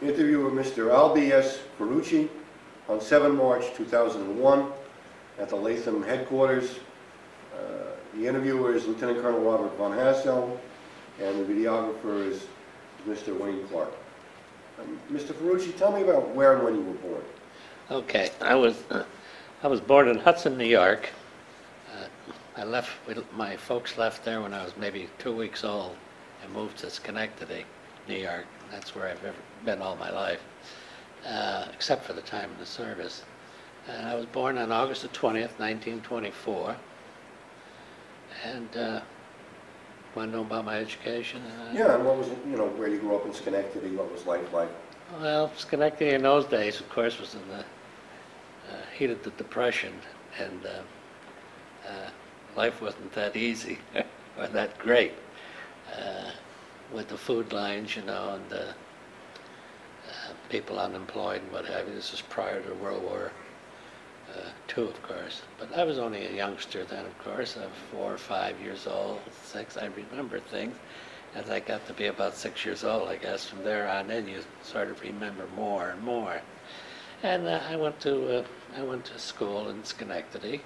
Interview with Mr. Albie S. Ferrucci on 7 March 2001 at the Latham headquarters. The interviewer is Lieutenant Colonel Robert Von Hassel, and the videographer is Mr. Wayne Clark. Mr. Ferrucci, tell me about where and when you were born. Okay, I was born in Hudson, New York. My folks left there when I was maybe 2 weeks old and moved to Schenectady, New York. That's where I've ever been all my life, except for the time in the service. And I was born on August the 20th, 1924. And want to know about my education? Yeah, and what was, where you grew up in Schenectady, what was life like? Well, Schenectady in those days, of course, was in the heat of the Depression, and life wasn't that easy or that great with the food lines, and people unemployed and what have you. This was prior to World War II, of course. But I was only a youngster then, of course. I was 4 or 5 years old, 6. I remember things. As I got to be about 6 years old, I guess, from there on in, you sort of remember more and more. And I went to school in Schenectady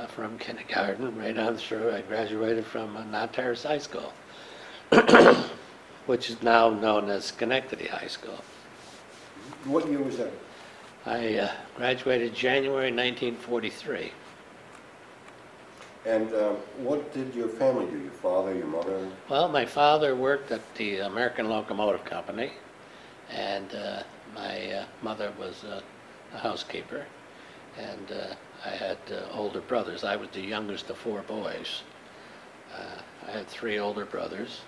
from kindergarten right on through. I graduated from Nanterre High School, which is now known as Schenectady High School. What year was that? I graduated January 1943. And what did your family do? Your father, your mother? Well, my father worked at the American Locomotive Company, and my mother was a housekeeper, and I had older brothers. I was the youngest of 4 boys. I had 3 older brothers.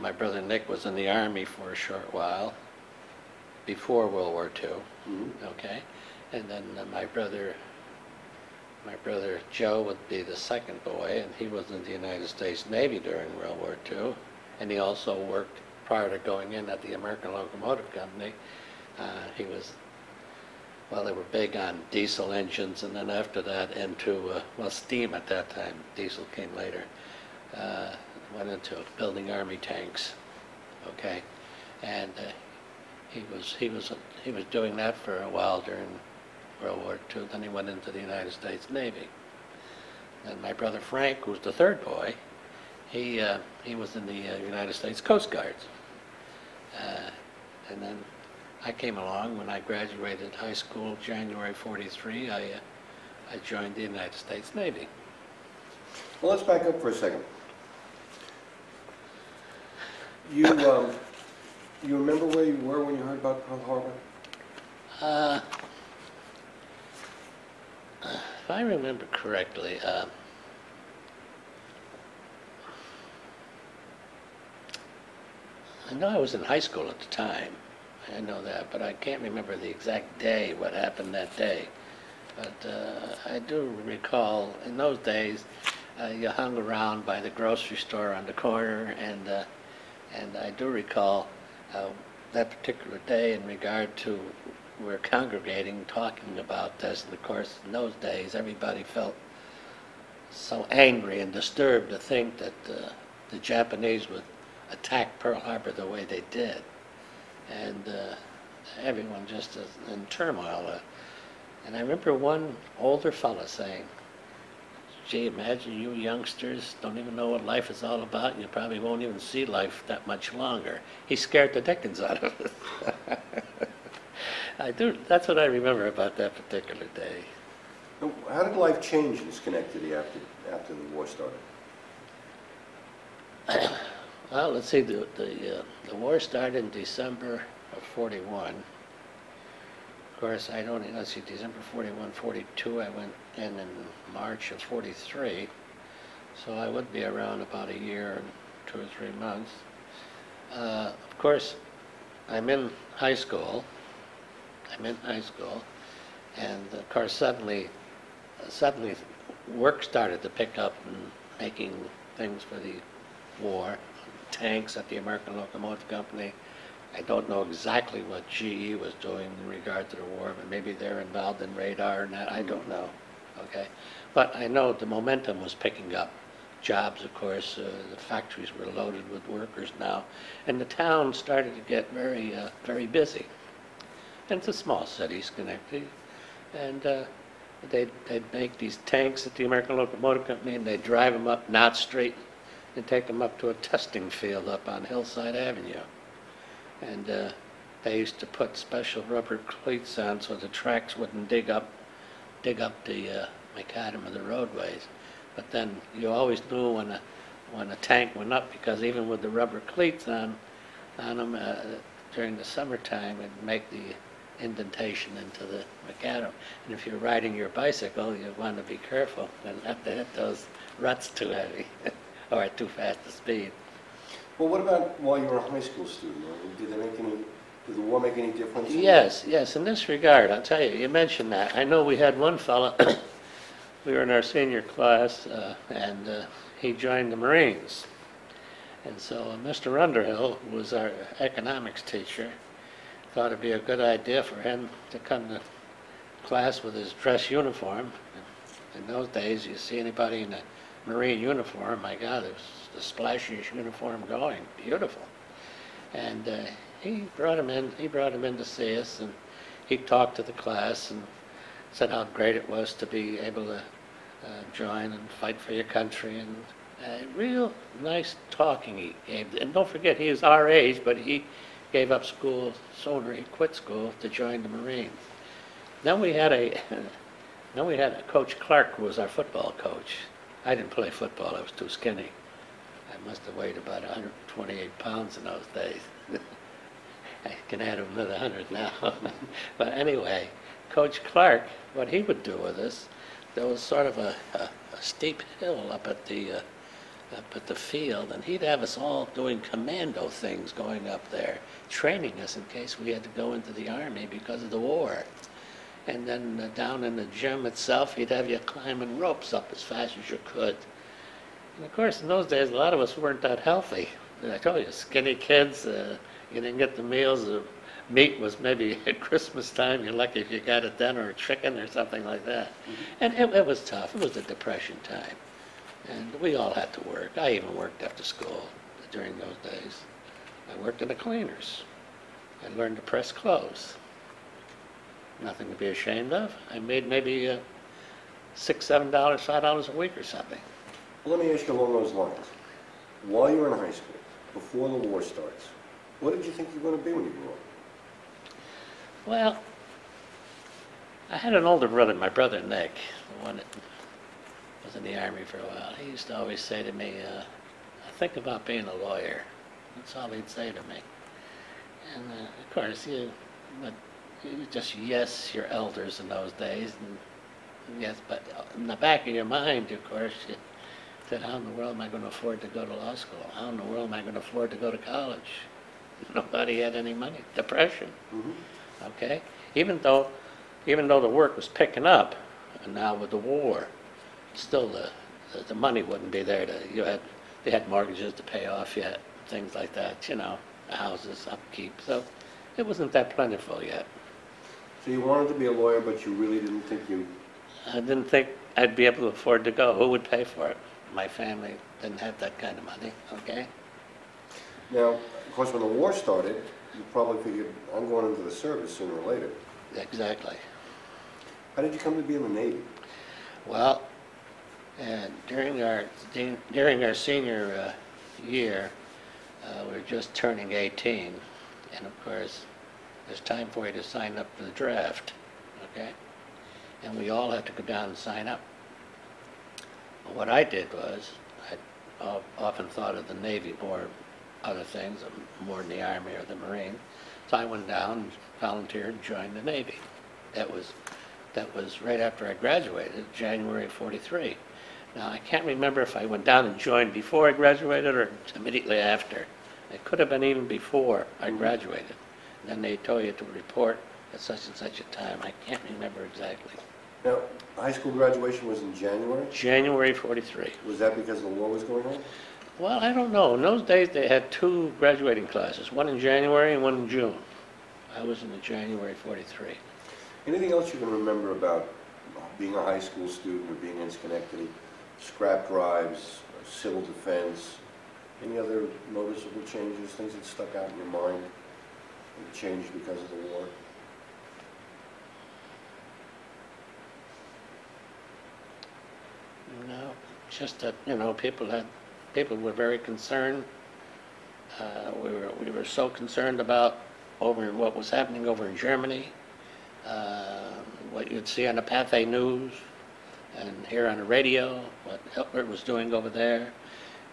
My brother Nick was in the Army for a short while, before World War II, okay? And then my brother Joe would be the second boy, and he was in the United States Navy during World War II, and he also worked, prior to going in at the American Locomotive Company, they were big on diesel engines, and then after that into, steam at that time, diesel came later, went into building Army tanks, okay? And he was doing that for a while during World War II. Then he went into the United States Navy. And my brother Frank, who was the 3rd boy, he was in the United States Coast Guard. And then I came along when I graduated high school, January '43. I joined the United States Navy. Well, let's back up for a second. You remember where you were when you heard about Pearl Harbor? If I remember correctly, I know I was in high school at the time. I know that, but I can't remember the exact day, what happened that day. But I do recall, in those days, you hung around by the grocery store on the corner, and I do recall that particular day in regard to we're congregating, talking about this, and of course in those days everybody felt so angry and disturbed to think that the Japanese would attack Pearl Harbor the way they did, and everyone just in turmoil. And I remember one older fella saying, "Gee, imagine you youngsters don't even know what life is all about, and you probably won't even see life that much longer." He scared the dickens out of us. That's what I remember about that particular day. How did life change in Schenectady after the war started? Well, let's see, the war started in December of '41. Of course, let's see, December '41, '42, I went in March of '43, so I would be around about a year and 2 or 3 months. Of course, I'm in high school, and of course suddenly work started to pick up and making things for the war, tanks at the American Locomotive Company. I don't know exactly what GE was doing in regard to the war, but maybe they're involved in radar and that, I don't know, okay? But I know the momentum was picking up jobs, of course. The factories were loaded with workers now, and the town started to get very busy. And it's a small city, Schenectady, and they'd make these tanks at the American Locomotive Company, and they'd drive them up Knott Street and take them up to a testing field up on Hillside Avenue. And they used to put special rubber cleats on so the tracks wouldn't dig up the macadam of the roadways. But then you always knew when a tank went up, because even with the rubber cleats on them during the summertime, it'd make the indentation into the macadam. And if you're riding your bicycle, you want to be careful and not to hit those ruts too heavy or at too fast a speed. Well, what about while you were a high school student? Did the war make any difference? Yes. In this regard, I'll tell you, you mentioned that. I know we had one fella, we were in our senior class, and he joined the Marines. And so Mr. Underhill, who was our economics teacher, thought it'd be a good idea for him to come to class with his dress uniform. In those days, you see anybody in a Marine uniform, my God, it was the splashiest uniform going, beautiful. And he brought him in to see us, and he talked to the class and said how great it was to be able to join and fight for your country, and real nice talking he gave. And don't forget, he was our age, but he gave up school sooner. He quit school to join the Marines. Then we had a Coach Clark, who was our football coach. I didn't play football, I was too skinny. I must have weighed about 128 pounds in those days. I can add another 100 now. But anyway, Coach Clark, what he would do with us, there was sort of a steep hill up at the field, and he'd have us all doing commando things going up there, training us in case we had to go into the Army because of the war. And then down in the gym itself, he'd have you climbing ropes up as fast as you could. And of course, in those days, a lot of us weren't that healthy. I told you, skinny kids, you didn't get the meals. Meat was maybe at Christmas time. You're lucky if you got it then, or a chicken or something like that. And it was tough. It was a depression time. And we all had to work. I even worked after school during those days. I worked in the cleaners. I learned to press clothes. Nothing to be ashamed of. I made maybe $6, $7, $5 a week or something. Well, let me ask you along those lines. While you were in high school, before the war starts, what did you think you were going to be when you grew up? Well, I had an older brother, my brother Nick, the one that was in the Army for a while. He used to always say to me, I think about being a lawyer. That's all he'd say to me. And of course, you just yes your elders in those days. And yes, but in the back of your mind, of course, you said, how in the world am I going to afford to go to law school? How in the world am I going to afford to go to college? Nobody had any money. Depression. Mm-hmm. Okay? Even though the work was picking up, and now with the war, still the money wouldn't be there. They had mortgages to pay off yet, things like that, the houses, upkeep. So it wasn't that plentiful yet. So you wanted to be a lawyer, but you really didn't think you... I didn't think I'd be able to afford to go. Who would pay for it? My family didn't have that kind of money, okay? Now, of course, when the war started, you probably figured, I'm going into the service sooner or later. Exactly. How did you come to be in the Navy? Well, during our senior year, we were just turning 18, and of course, there's time for you to sign up for the draft, okay? And we all had to go down and sign up. Well, what I did was, I often thought of the Navy more other things, more than the Army or the Marine. So I went down, volunteered, and joined the Navy. That was right after I graduated, January 43. Now, I can't remember if I went down and joined before I graduated or immediately after. It could have been even before I graduated. And then they told you to report at such and such a time. I can't remember exactly. Now, high school graduation was in January? January 43. Was that because the war was going on? Well, I don't know. In those days, they had two graduating classes, one in January and one in June. I was in the January 43. Anything else you can remember about being a high school student or being in Schenectady? Scrap drives, civil defense. Any other noticeable changes, things that stuck out in your mind and changed because of the war? No, just that, people were very concerned. We were so concerned about over what was happening over in Germany, what you'd see on the Pathé News and hear on the radio, what Hitler was doing over there.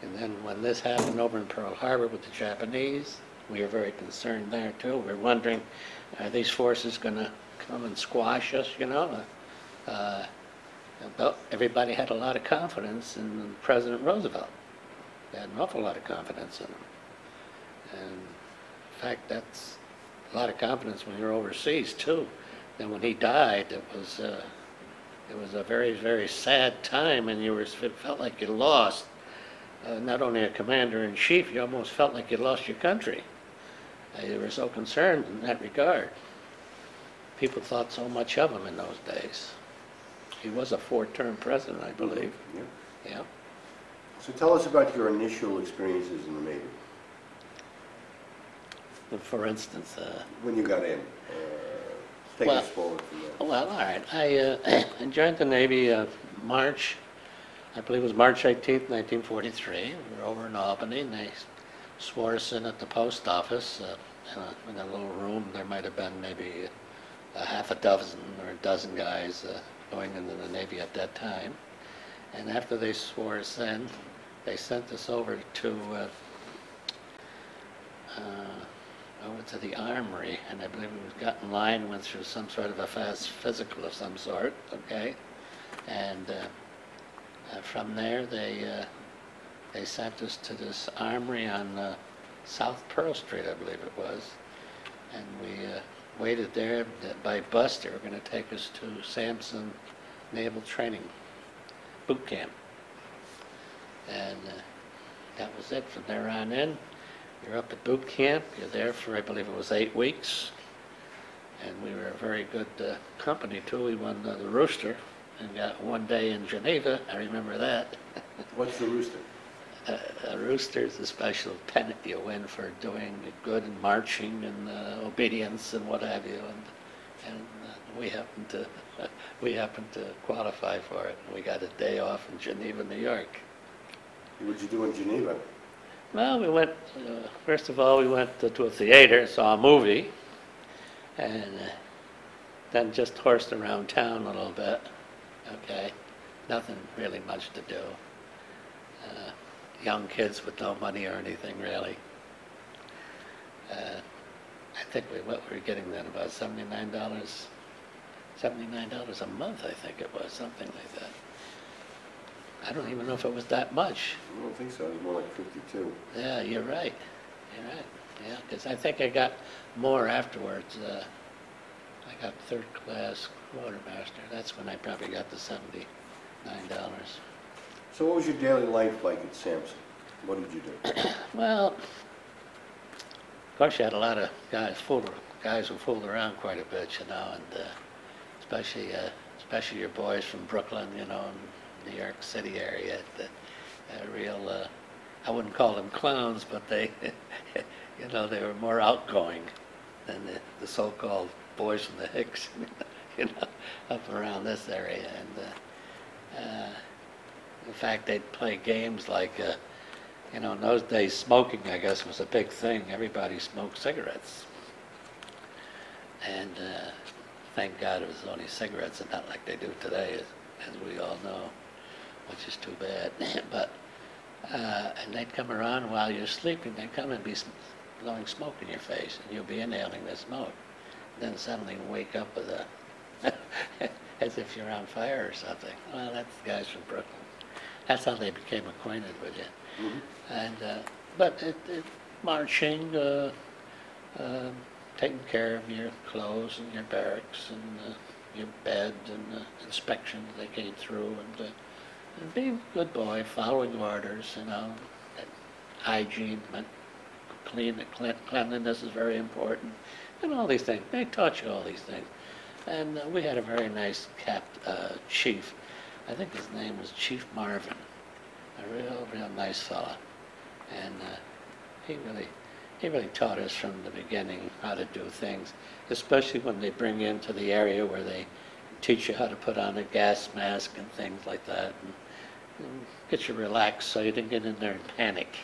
And then when this happened over in Pearl Harbor with the Japanese, we were very concerned there too. We were wondering, are these forces going to come and squash us, Well, everybody had a lot of confidence in President Roosevelt. They had an awful lot of confidence in him. And in fact, that's a lot of confidence when you're overseas too. Then when he died, it was a very, very sad time, and it felt like you lost not only a commander-in-chief, you almost felt like you lost your country. You were so concerned in that regard. People thought so much of him in those days. He was a 4-term president, I believe. Yeah. So tell us about your initial experiences in the Navy. For instance, when you got in, take us forward from there. Well, all right. I joined the Navy March, I believe it was March 18th, 1943. We were over in Albany, and they swore us in at the post office in a little room. There might have been maybe a half a dozen or a dozen guys going into the Navy at that time. And after they swore us in, they sent us over to the armory, and I believe we got in line, went through some sort of a fast physical of some sort, okay? And from there, they sent us to this armory on South Pearl Street, I believe it was, and we waited there. By bus, they were going to take us to Sampson Naval Training Boot Camp, and that was it. From there on in, you're up at boot camp. You're there for, I believe it was 8 weeks, and we were a very good company too. We won the Rooster and got 1 day in Geneva. I remember that. What's the Rooster? A Rooster is a special pennant you win for doing good and marching and obedience and what have you. And we happened to qualify for it. We got a day off in Geneva, New York. What did you do in Geneva? Well, we went, first of all, we went to a theater, saw a movie, and then just horsed around town a little bit. Okay, nothing really much to do. Young kids with no money or anything, really. I think what we were getting then, about $79 a month, I think it was, something like that. I don't even know if it was that much. I don't think so. It was more like 52. Yeah, you're right. You're right. Yeah, because I think I got more afterwards. I got 3rd class Quartermaster. That's when I probably got the $79. So what was your daily life like at Sampson? What did you do? Well, of course you had a lot of guys who fooled around quite a bit, and especially your boys from Brooklyn, and New York City area, real, I wouldn't call them clowns, but they, they were more outgoing than the so-called boys from the Hicks, up around this area. And in fact, they'd play games like, in those days, smoking, I guess, was a big thing. Everybody smoked cigarettes. And thank God it was only cigarettes and not like they do today, as we all know, which is too bad. But and they'd come around while you're sleeping. They'd come and be blowing smoke in your face, and you'll be inhaling the smoke. Then suddenly wake up with as if you're on fire or something. Well, that's the guys from Brooklyn. That's how they became acquainted with you. Mm-hmm. And but marching, taking care of your clothes and your barracks and your bed and inspection they came through, and being a good boy, following orders, hygiene, cleanliness is very important, and all these things. They taught you all these things. And we had a very nice chief. I think his name was Chief Marvin. a real nice fella. And he really taught us from the beginning how to do things, especially when they bring you into the area where they teach you how to put on a gas mask and things like that, and get you relaxed so you didn't get in there and panic.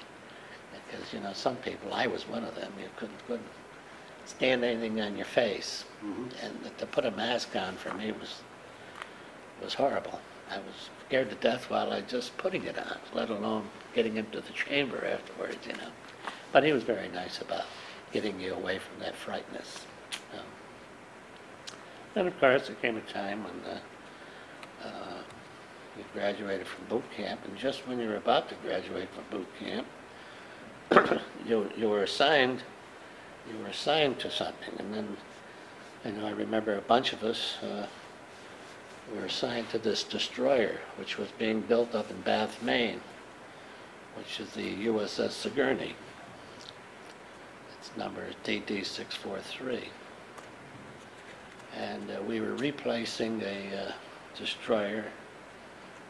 Because, you know, some people, I was one of them, you couldn't stand anything on your face. And to put a mask on for me was horrible. I was scared to death while I just putting it on, let alone getting into the chamber afterwards, you know. But he was very nice about getting you away from that frightness. Then, of course, there came a time when you graduated from boot camp, and just when you were about to graduate from boot camp, you were assigned to something. And then, you know, I remember a bunch of us were assigned to this destroyer, which was being built up in Bath, Maine, which is the USS Sigourney. Its number is DD-643. And we were replacing a destroyer,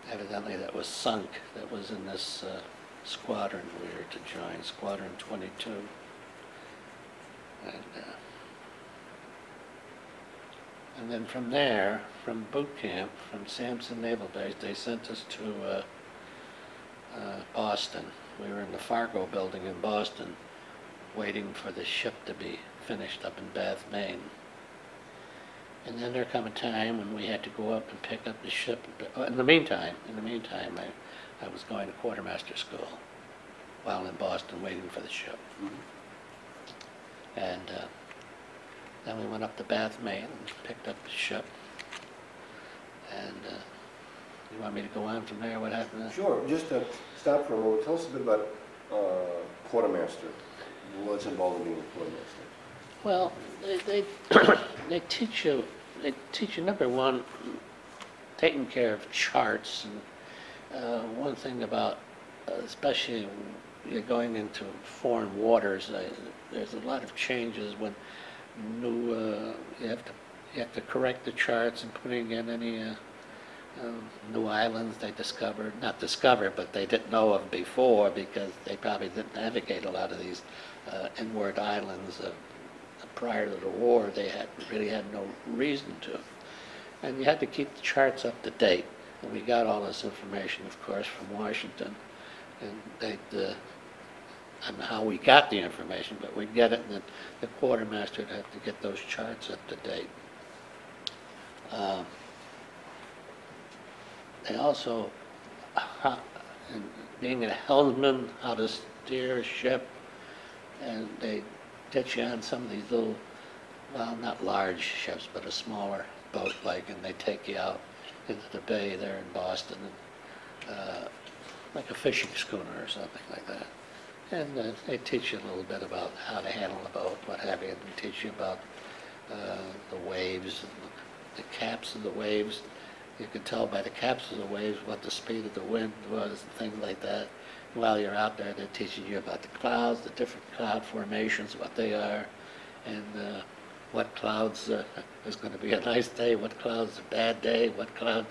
evidently that was sunk, that was in this squadron we were to join, Squadron 22. And then from there, from boot camp, from Sampson Naval Base, they sent us to Boston. We were in the Fargo building in Boston, waiting for the ship to be finished up in Bath, Maine. And then there come a time when we had to go up and pick up the ship. In the meantime, I was going to Quartermaster school while in Boston waiting for the ship. And then we went up to Bath, Maine, and picked up the ship. And you want me to go on from there? What happened then? Sure. Just to stop for a moment, tell us a bit about Quartermaster. What's involved in being a Quartermaster? Well, they teach you. They teach you, number one, taking care of charts. And one thing about, especially when you're going into foreign waters, there's a lot of changes when new. You have to correct the charts and putting in any new islands they discovered. Not discovered, but they didn't know of before because they probably didn't navigate a lot of these inward islands. Prior to the war, they really had no reason to. And you had to keep the charts up to date. And we got all this information, of course, from Washington. And I don't know how we got the information, but we'd get it, and then the quartermaster would have to get those charts up to date. They also, being a helmsman, how to steer a ship, and they get you on some of these little, well, not large ships, but a smaller boat, and they take you out into the bay there in Boston, and, like a fishing schooner or something like that. And they teach you a little bit about how to handle a boat, what have you, and teach you about the waves, and the caps of the waves. You could tell by the caps of the waves what the speed of the wind was and things like that. While you're out there, they're teaching you about the clouds, the different cloud formations, what they are, and what clouds is going to be a nice day, what clouds is a bad day, what clouds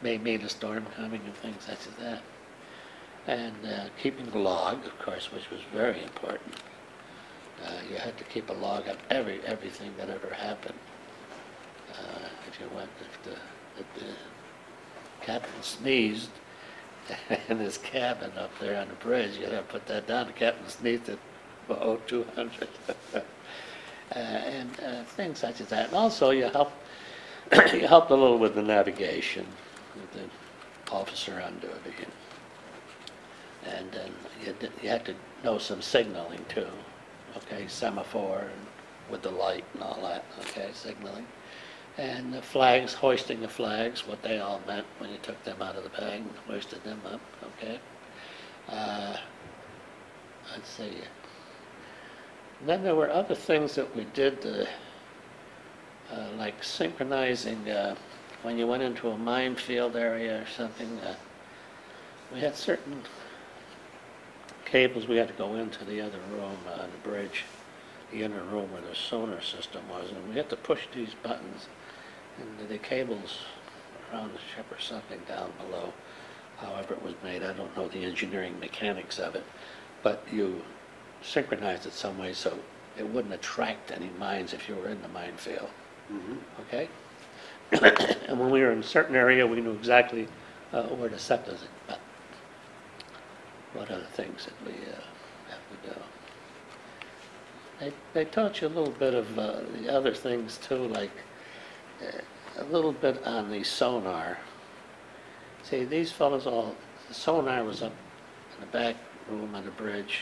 may mean a storm coming, and things such as that. And keeping a log, of course, which was very important. You had to keep a log of everything that ever happened. If the captain sneezed in his cabin up there on the bridge, you had to put that down. The captain sneezed at 0200. And things such as that. And also you helped a little with the navigation with the officer on duty. And then you had to know some signaling too. Okay, semaphore and with the light and all that. Okay, signaling. And the flags, hoisting the flags, what they all meant when you took them out of the bag and hoisted them up, okay? Let's see. And then there were other things that we did, like synchronizing, when you went into a minefield area or something, we had certain cables we had to go into the other room on the bridge, the inner room where the sonar system was, and we had to push these buttons. And the cables around the ship or something down below however it was made. I don't know the engineering mechanics of it, but you synchronized it some way so it wouldn't attract any mines if you were in the minefield. Okay? And when we were in a certain area, we knew exactly where to set those. But what other things did we have to do? They taught you a little bit of the other things too, like a little bit on the sonar. See, these fellows the sonar was up in the back room on the bridge,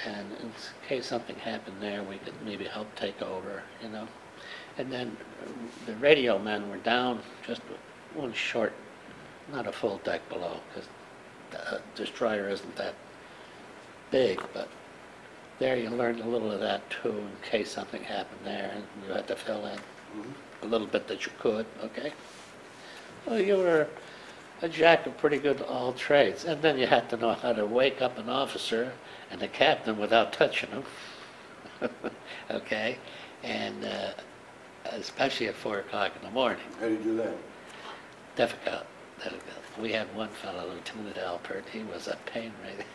and in case something happened there, we could maybe help take over, you know. And then the radio men were down just one short, not a full deck below, because the destroyer isn't that big, but there you learned a little of that too, in case something happened there, and you had to fill in a little bit that you could, okay? Well, you were a jack of pretty good all trades, and then you had to know how to wake up an officer and a captain without touching them, okay? And especially at 4 o'clock in the morning. How do you do that? Difficult. We had one fellow, Lieutenant Alpert, he was a pain right.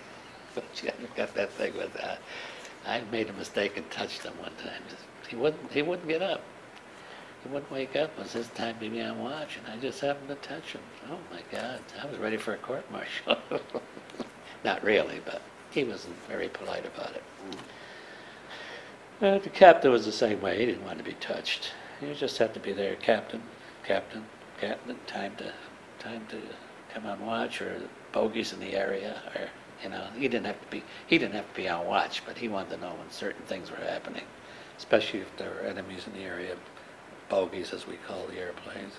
You got that thing with that. I made a mistake and touched him one time. He wouldn't get up. He wouldn't wake up. It was his time to be on watch, and I just happened to touch him. Oh my God, I was ready for a court-martial. Not really, but he wasn't very polite about it. The captain was the same way. He didn't want to be touched. You just had to be there, captain, time to come on watch, or bogeys in the area, or you know, he didn't have to be on watch, but he wanted to know when certain things were happening, especially if there were enemies in the area, bogeys as we call the airplanes.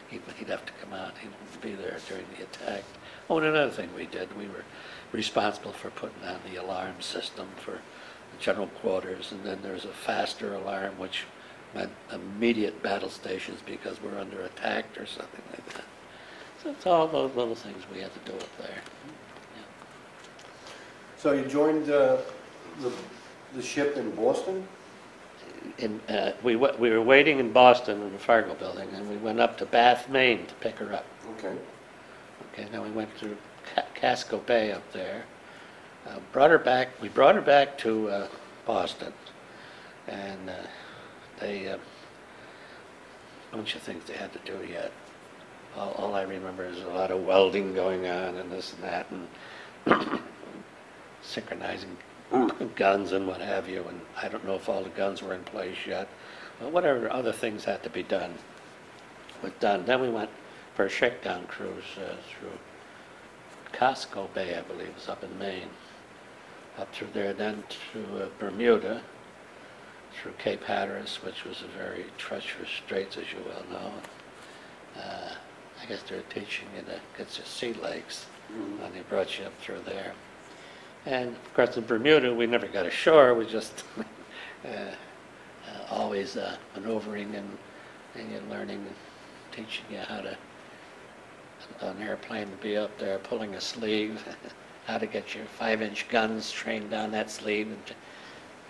He'd have to come out. He wouldn't be there during the attack. Oh, and another thing we did, we were responsible for putting on the alarm system for the general quarters, and then there's a faster alarm, which meant immediate battle stations because we're under attack or something like that. So it's all those little things we had to do up there. So you joined the ship in Boston? We were waiting in Boston in the Fargo building, and we went up to Bath, Maine to pick her up. Okay. Okay, then we went through Casco Bay up there. We brought her back to Boston, and a bunch of things they had to do yet. All I remember is a lot of welding going on and this and that, and synchronizing guns and what have you, and I don't know if all the guns were in place yet, but whatever other things had to be done was done. Then we went for a shakedown cruise through Casco Bay, I believe, was up in Maine, up through there, then to Bermuda, through Cape Hatteras, which was a very treacherous straits, as you well know. I guess they're teaching you to get your sea legs when they brought you up through there. And of course in Bermuda we never got ashore, we just always maneuvering and you're learning and teaching you how to, an airplane to be up there pulling a sleeve, how to get your 5-inch guns trained down that sleeve and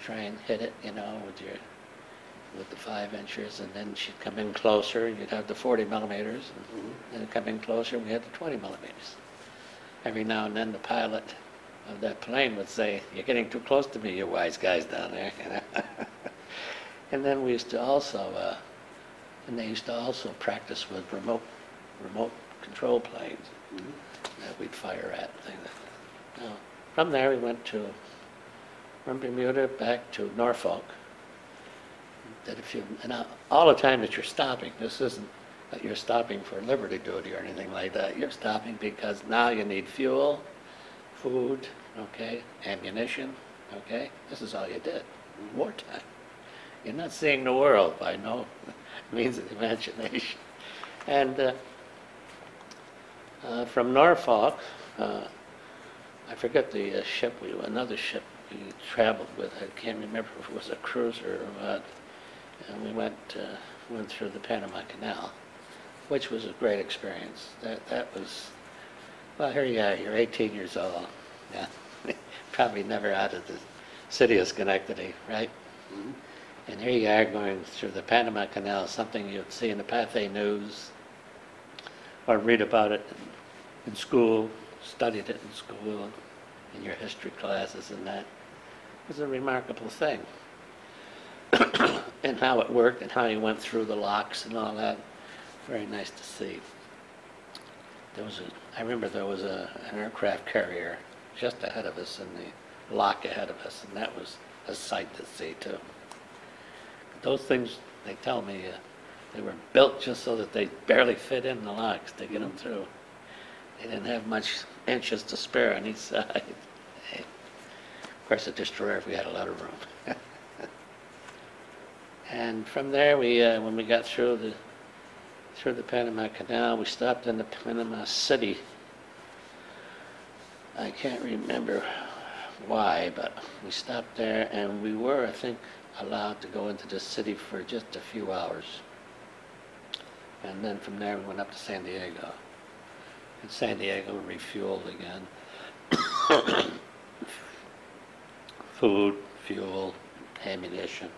try and hit it, you know, with the 5-inchers, and then she'd come in closer, and you'd have the 40 millimeters, and then it'd come in closer, and we had the 20 millimeters. Every now and then the pilot of that plane would say, "You're getting too close to me, you wise guys down there." You know? And then we used to also, they used to also practice with remote control planes that we'd fire at. Things like that. Now, from there we went from Bermuda back to Norfolk. That and all the time that you're stopping, this isn't that you're stopping for liberty duty or anything like that. You're stopping because now you need fuel, food, okay, ammunition, okay. This is all you did. Wartime. You're not seeing the world by no means of imagination. And from Norfolk, I forget the ship, another ship we traveled with. I can't remember if it was a cruiser or what. And we went through the Panama Canal, which was a great experience. That was, well, here you are, you're 18 years old. Yeah, probably never out of the city of Schenectady, right? And here you are going through the Panama Canal, something you'd see in the Pathé News or read about it in school, studied it in school, in your history classes and that. It was a remarkable thing. And how it worked and how you went through the locks and all that. Very nice to see. I remember there was an aircraft carrier just ahead of us in the lock ahead of us, and that was a sight to see too. Those things, they tell me, they were built just so that they barely fit in the locks to get them through. They didn't have much inches to spare on each side. Of course, a destroyer, if we had a lot of room. And from there, when we got through the Panama Canal, we stopped in the Panama City. I can't remember why, but we stopped there, and we were, I think, allowed to go into the city for just a few hours. And then from there, we went up to San Diego. In San Diego, we refueled again. Food, fuel, ammunition.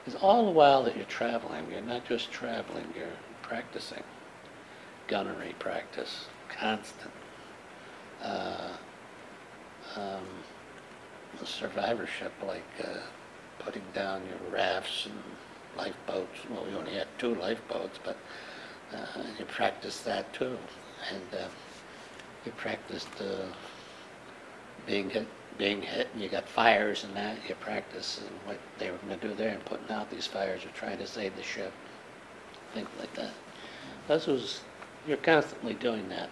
It's all the while that you're traveling. You're not just traveling, you're practicing. Gunnery practice, constant. The survivorship, like putting down your rafts and lifeboats. Well, we only had 2 lifeboats, but you practiced that too. And you practiced being hit, and you got fires and that. You practice and what they were going to do there and putting out these fires or trying to save the ship, things like that. You're constantly doing that.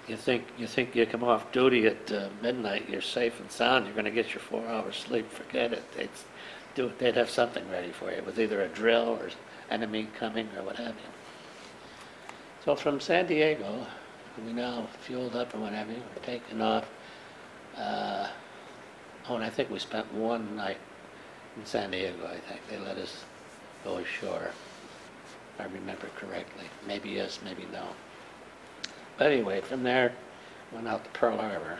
You think you come off duty at midnight, you're safe and sound, you're going to get your 4 hours sleep. Forget it. They'd have something ready for you. It was either a drill or enemy coming or what have you. So from San Diego, we now fueled up and what have you. We're taking off. And I think we spent 1 night in San Diego. I think they let us go ashore, if I remember correctly. Maybe yes, maybe no. But anyway, from there, went out to Pearl Harbor.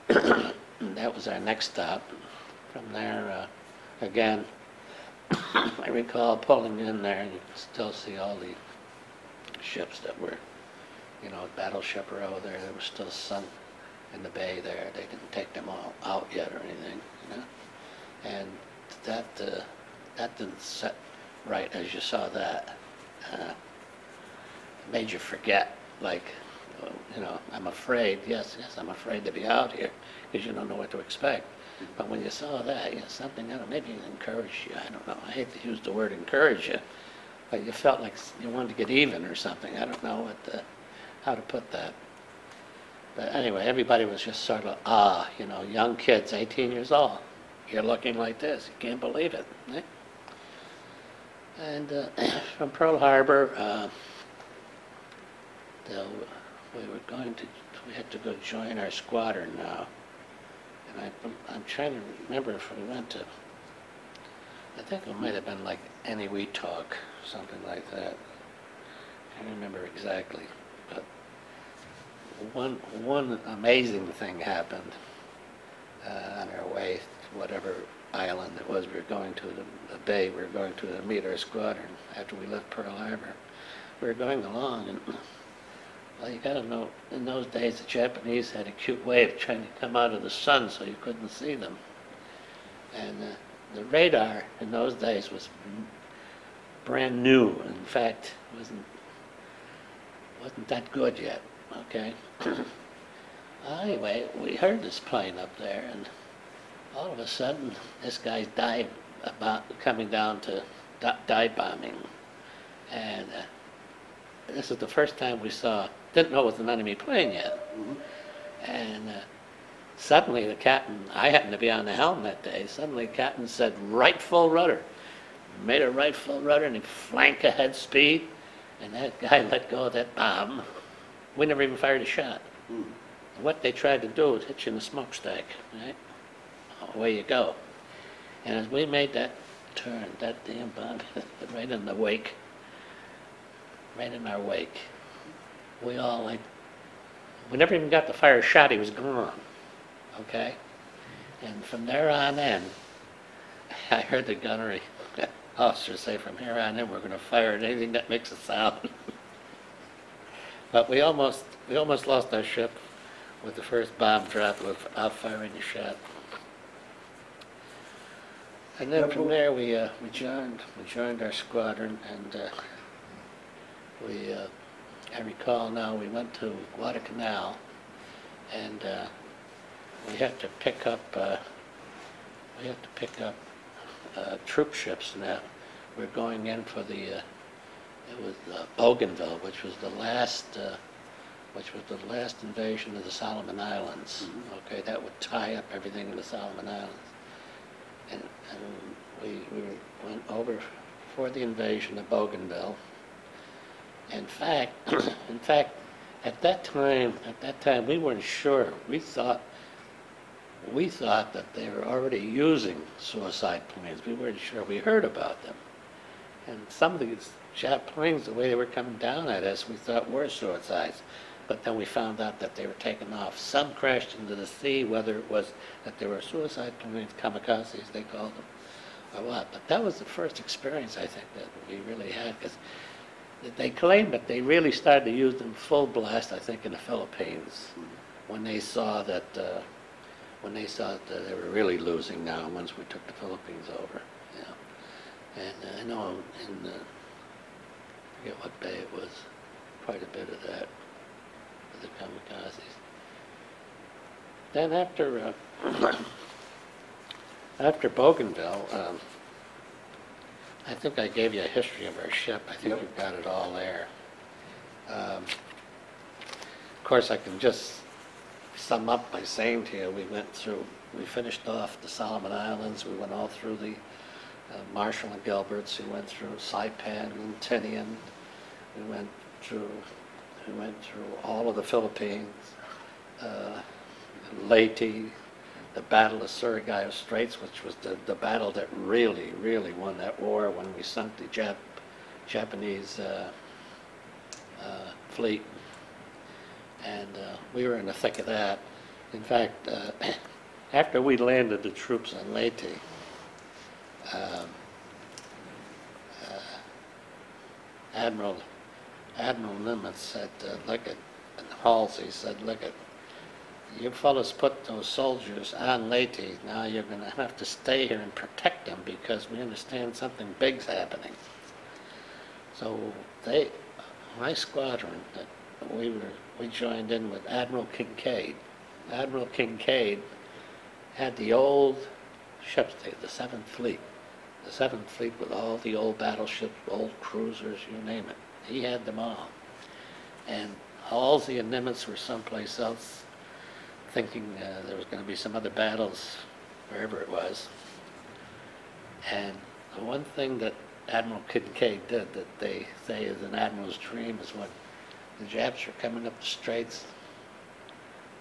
That was our next stop. From there, again, I recall pulling in there, and you can still see all the ships that were, Battleship Row there. They were still sunk in the bay there. They didn't take them all out yet or anything, And that didn't set right as you saw that. It made you forget. Like, I'm afraid, yes, I'm afraid to be out here because you don't know what to expect. But when you saw that, something, maybe it encouraged you. I don't know. I hate to use the word encourage you, but you felt like you wanted to get even or something. I don't know how to put that. But anyway, everybody was just sort of, young kids, 18 years old. You're looking like this. You can't believe it. Right? And from Pearl Harbor, we had to go join our squadron now. And I'm trying to remember if we went to, I think it might have been like Eniwetok, something like that. I can't remember exactly. But one amazing thing happened on our way to whatever island it was we were going to, the bay we were going to meet our squadron after we left Pearl Harbor. We were going along, and well, you got to know, in those days the Japanese had a cute way of trying to come out of the sun so you couldn't see them. And the radar in those days was brand new. In fact, wasn't that good yet. Okay. Anyway, we heard this plane up there, and all of a sudden, this guy's coming down to dive bombing, and this is the first time we didn't know it was an enemy plane yet. Mm-hmm. And suddenly the captain, I happened to be on the helm that day, suddenly the captain said, right full rudder. Made a right full rudder, and he flanked ahead speed, and that guy let go of that bomb. We never even fired a shot. Mm. What they tried to do was hit you in the smokestack, right? Away you go. And as we made that turn, that damn bomb right in the wake, right in our wake. We never even got to fire a shot, he was gone, okay? And from there on in, I heard the gunnery officer say, from here on in, we're going to fire at anything that makes a sound. But we almost lost our ship with the first bomb drop without firing a shot. And then from there we joined our squadron, and I recall now we went to Guadalcanal, and we had to pick up troop ships. Now we're going in for it was Bougainville, which was the last invasion of the Solomon Islands. Mm-hmm. Okay, that would tie up everything in the Solomon Islands, and we went over for the invasion of Bougainville. In fact, at that time we weren't sure. We thought that they were already using suicide planes. We weren't sure. We heard about them, and some of these Jap planes, the way they were coming down at us, we thought were suicides. But then we found out that they were taken off. Some crashed into the sea, whether it was that they were suicide planes, kamikazes they called them, or what. But that was the first experience, I think, that we really had, because they claimed that they really started to use them full blast, I think, in the Philippines, when they saw that they were really losing now once we took the Philippines over. Yeah. And I know in I forget what bay it was, quite a bit of that with the kamikazes. Then after Bougainville, I think I gave you a history of our ship. I think you've got it all there. Of course, I can just sum up by saying to you, we finished off the Solomon Islands. We went all through the Marshall and Gilberts. We went through Saipan and Tinian. We went through all of the Philippines, Leyte, the Battle of Surigao Straits, which was the battle that really won that war when we sunk the Japanese fleet. And we were in the thick of that. In fact, after we landed the troops on Leyte, Admiral Nimitz said, look at Halsey said, look at, you fellas put those soldiers on Leyte, now you're going to have to stay here and protect them because we understand something big's happening. So my squadron, we joined in with Admiral Kincaid. Admiral Kincaid had the old ships, the 7th Fleet. The 7th Fleet with all the old battleships, old cruisers, you name it. He had them all. And Halsey and Nimitz were someplace else, thinking there was going to be some other battles wherever it was. And the one thing that Admiral Kincaid did that they say is an admiral's dream is when the Japs were coming up the Straits,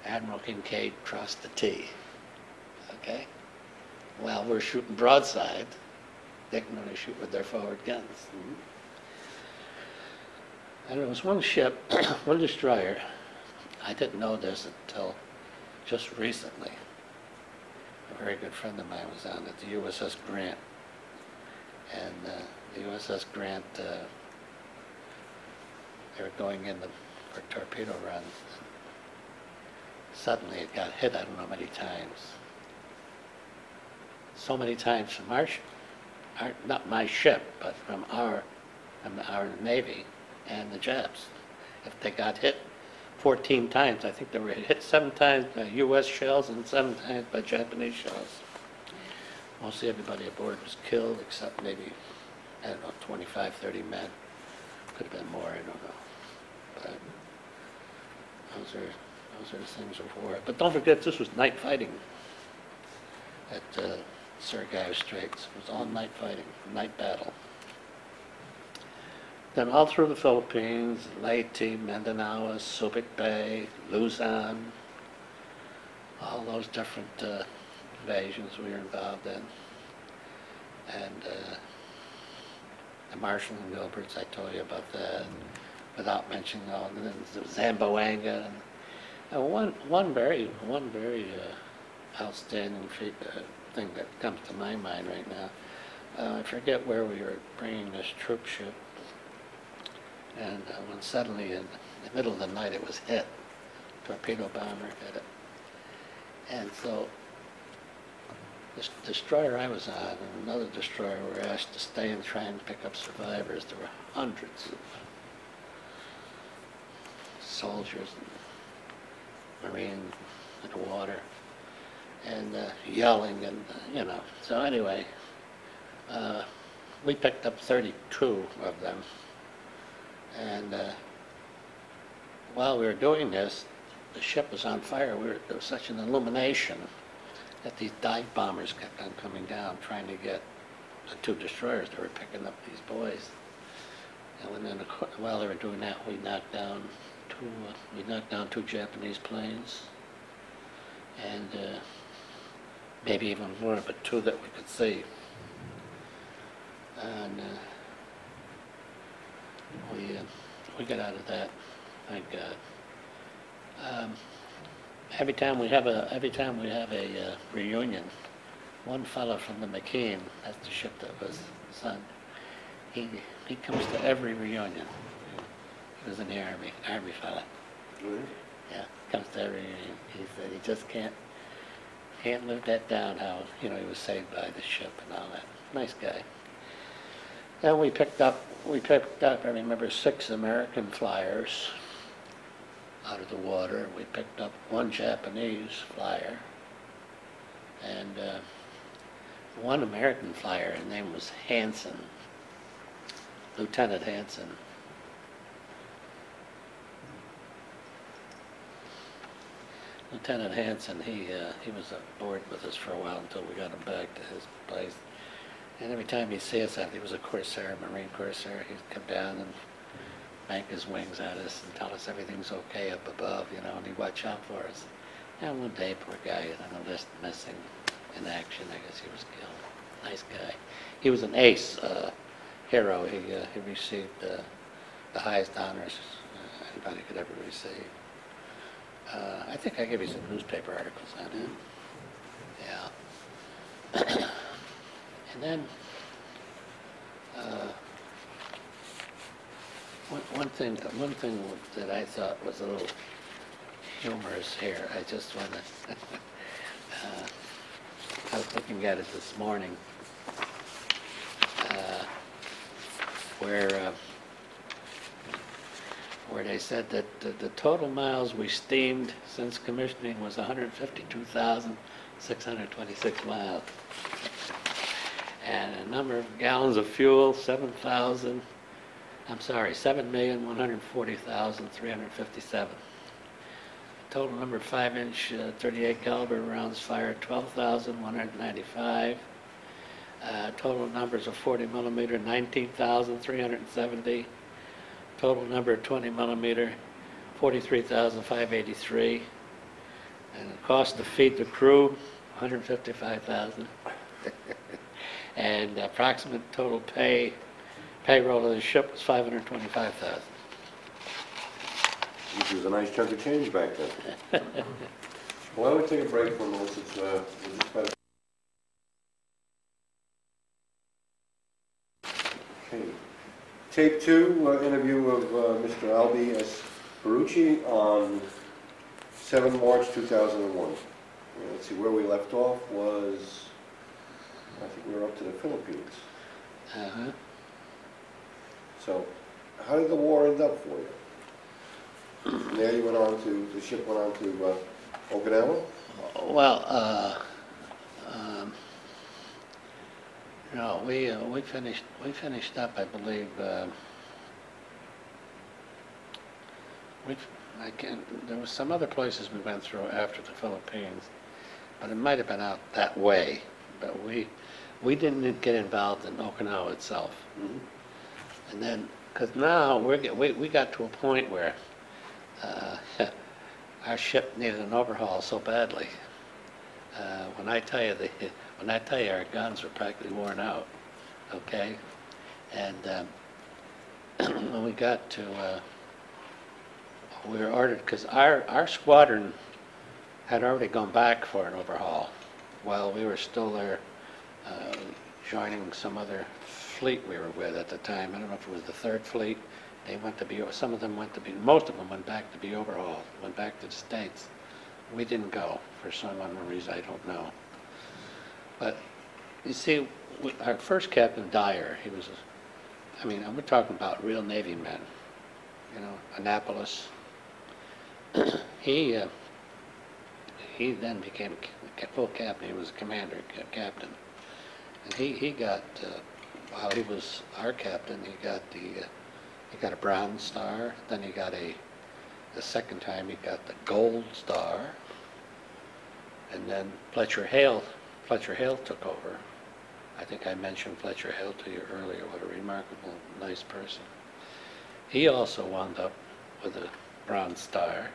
Admiral Kincaid crossed the T. Okay? While we're shooting broadside, they can only shoot with their forward guns. Mm-hmm. And there was one ship, one destroyer. I didn't know this until just recently. A very good friend of mine was on it, the USS Grant. And the USS Grant, they were going in for torpedo runs. Suddenly it got hit, I don't know how many times. So many times from not my ship, but from our Navy and the Japs. If they got hit 14 times, I think they were hit 7 times by U.S. shells and 7 times by Japanese shells. Mostly everybody aboard was killed, except maybe, I don't know, 25, 30 men. Could have been more, I don't know. But those are the things of war. But don't forget, this was night fighting at Surigao Straits. It was all night fighting, night battle. Then all through the Philippines, Leyte, Mindanao, Subic Bay, Luzon, all those different invasions we were involved in. And the Marshall and Gilberts, I told you about that, without mentioning all the Zamboanga. And one very outstanding thing that comes to my mind right now. I forget where we were bringing this troop ship. And when suddenly in the middle of the night it was hit. Torpedo bomber hit it. And so this destroyer I was on and another destroyer were asked to stay and try and pick up survivors. There were hundreds of soldiers and Marines in the water and yelling and, you know. So anyway, we picked up 32 of them. And while we were doing this, the ship was on fire. There was such an illumination that these dive bombers kept on coming down, trying to get the two destroyers that were picking up these boys. And then, while they were doing that, we knocked down two Japanese planes, and maybe even more, but two that we could see. And we got out of that, thank God. Every time we have a reunion, one fellow from the McKean, that's the ship that was sunk, he comes to every reunion. He was in the Army fella. Really? Yeah, comes to every reunion. He said he just can't live that down, how, you know, he was saved by the ship and all that. Nice guy. Then we picked up, I remember, 6 American flyers out of the water. We picked up 1 Japanese flyer and 1 American flyer. His name was Hansen, Lieutenant Hansen. Lieutenant Hansen, he was aboard with us for a while until we got him back to his place. And every time he'd see us out, he was a Corsair, Marine Corsair, he'd come down and bank his wings at us and tell us everything's okay up above, you know, and he'd watch out for us. And one day, poor guy is on the list, missing in action. I guess he was killed. Nice guy. He was an ace hero. He received the highest honors anybody could ever receive. I think I gave you some newspaper articles on him. Yeah. And then one thing that I thought was a little humorous here. I just want to. I was looking at it this morning, where they said that the total miles we steamed since commissioning was 152,626 miles. And a number of gallons of fuel, 7,140,357. Total number of 5-inch 38 caliber rounds fired, 12,195. Total numbers of 40 millimeter, 19,370. Total number of 20 millimeter, 43,583. And the cost to feed the crew, 155,000. And approximate total payroll of the ship was 525,000. Which was a nice chunk of change back then. Well, why don't we take a break for a moment? It's just about okay. Tape 2, interview of Mr. Albie S. Ferrucci on 7 March 2001. Let's see, where we left off was, I think we were up to the Philippines. Uh-huh. So, how did the war end up for you? And there you went on to, the ship went on to Okinawa? Well, no, we finished up, I believe. There was some other places we went through after the Philippines, but it might have been out that way. But we didn't get involved in Okinawa itself. Mm-hmm. And then, because now we got to a point where our ship needed an overhaul so badly. When I tell you our guns were practically worn out, okay, and when we got to, we were ordered, because our squadron had already gone back for an overhaul while we were still there, joining some other fleet we were with at the time. I don't know if it was the 3rd Fleet They went to be, some of them went to be, most of them went back to be overhauled, went back to the States. We didn't go for some unknown reason, I don't know. But you see, our first Captain Dyer, he was, I mean, we're talking about real Navy men, you know, Annapolis. He then became full captain. He was a commander, captain. And he got, while he was our captain, he got a Bronze Star. Then he got the second time he got the Gold Star. And then Fletcher Hale took over. I think I mentioned Fletcher Hale to you earlier. What a remarkable, nice person. He also wound up with a Bronze Star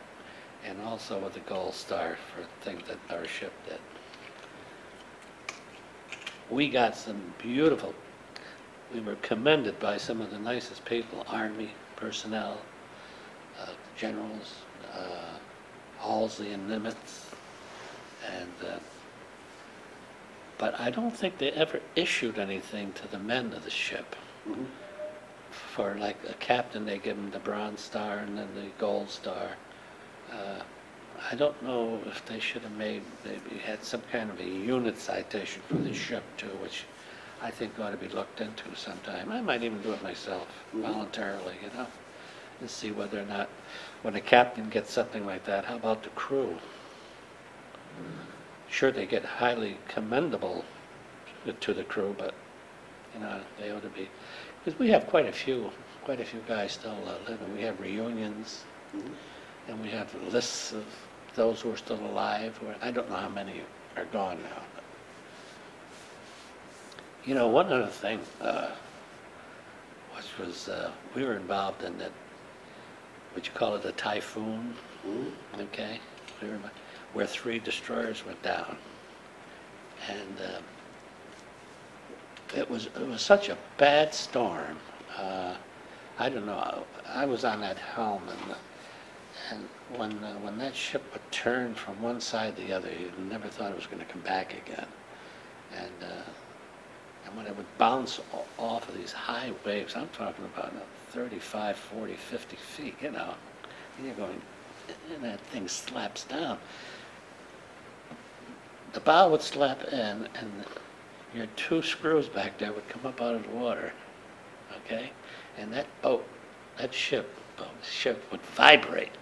and also with a Gold Star for things that our ship did. We got some beautiful, we were commended by some of the nicest people, Army personnel, generals, Halsey and Nimitz, and but I don't think they ever issued anything to the men of the ship. Mm-hmm. For like a captain, they give him the Bronze Star and then the Gold Star. I don't know if they should have maybe had some kind of a unit citation for the ship too, which I think ought to be looked into sometime. I might even do it myself, voluntarily, you know, and see whether or not, when a captain gets something like that, how about the crew? Sure, they get highly commendable to the crew, but, you know, they ought to be, because we have quite a few guys still living. We have reunions, and we have lists of those who are still alive. I don't know how many are gone now. You know, one other thing, which was, we were involved in that, what you call it, a typhoon, okay? We were, where 3 destroyers went down. And it was such a bad storm. I don't know, I was on that helm, and when that ship would turn from one side to the other, you never thought it was going to come back again. And when it would bounce off of these high waves, I'm talking about 35, 40, 50 feet, you know, and you're going, and that thing slaps down. The bow would slap in, and your 2 screws back there would come up out of the water, okay? And that ship would vibrate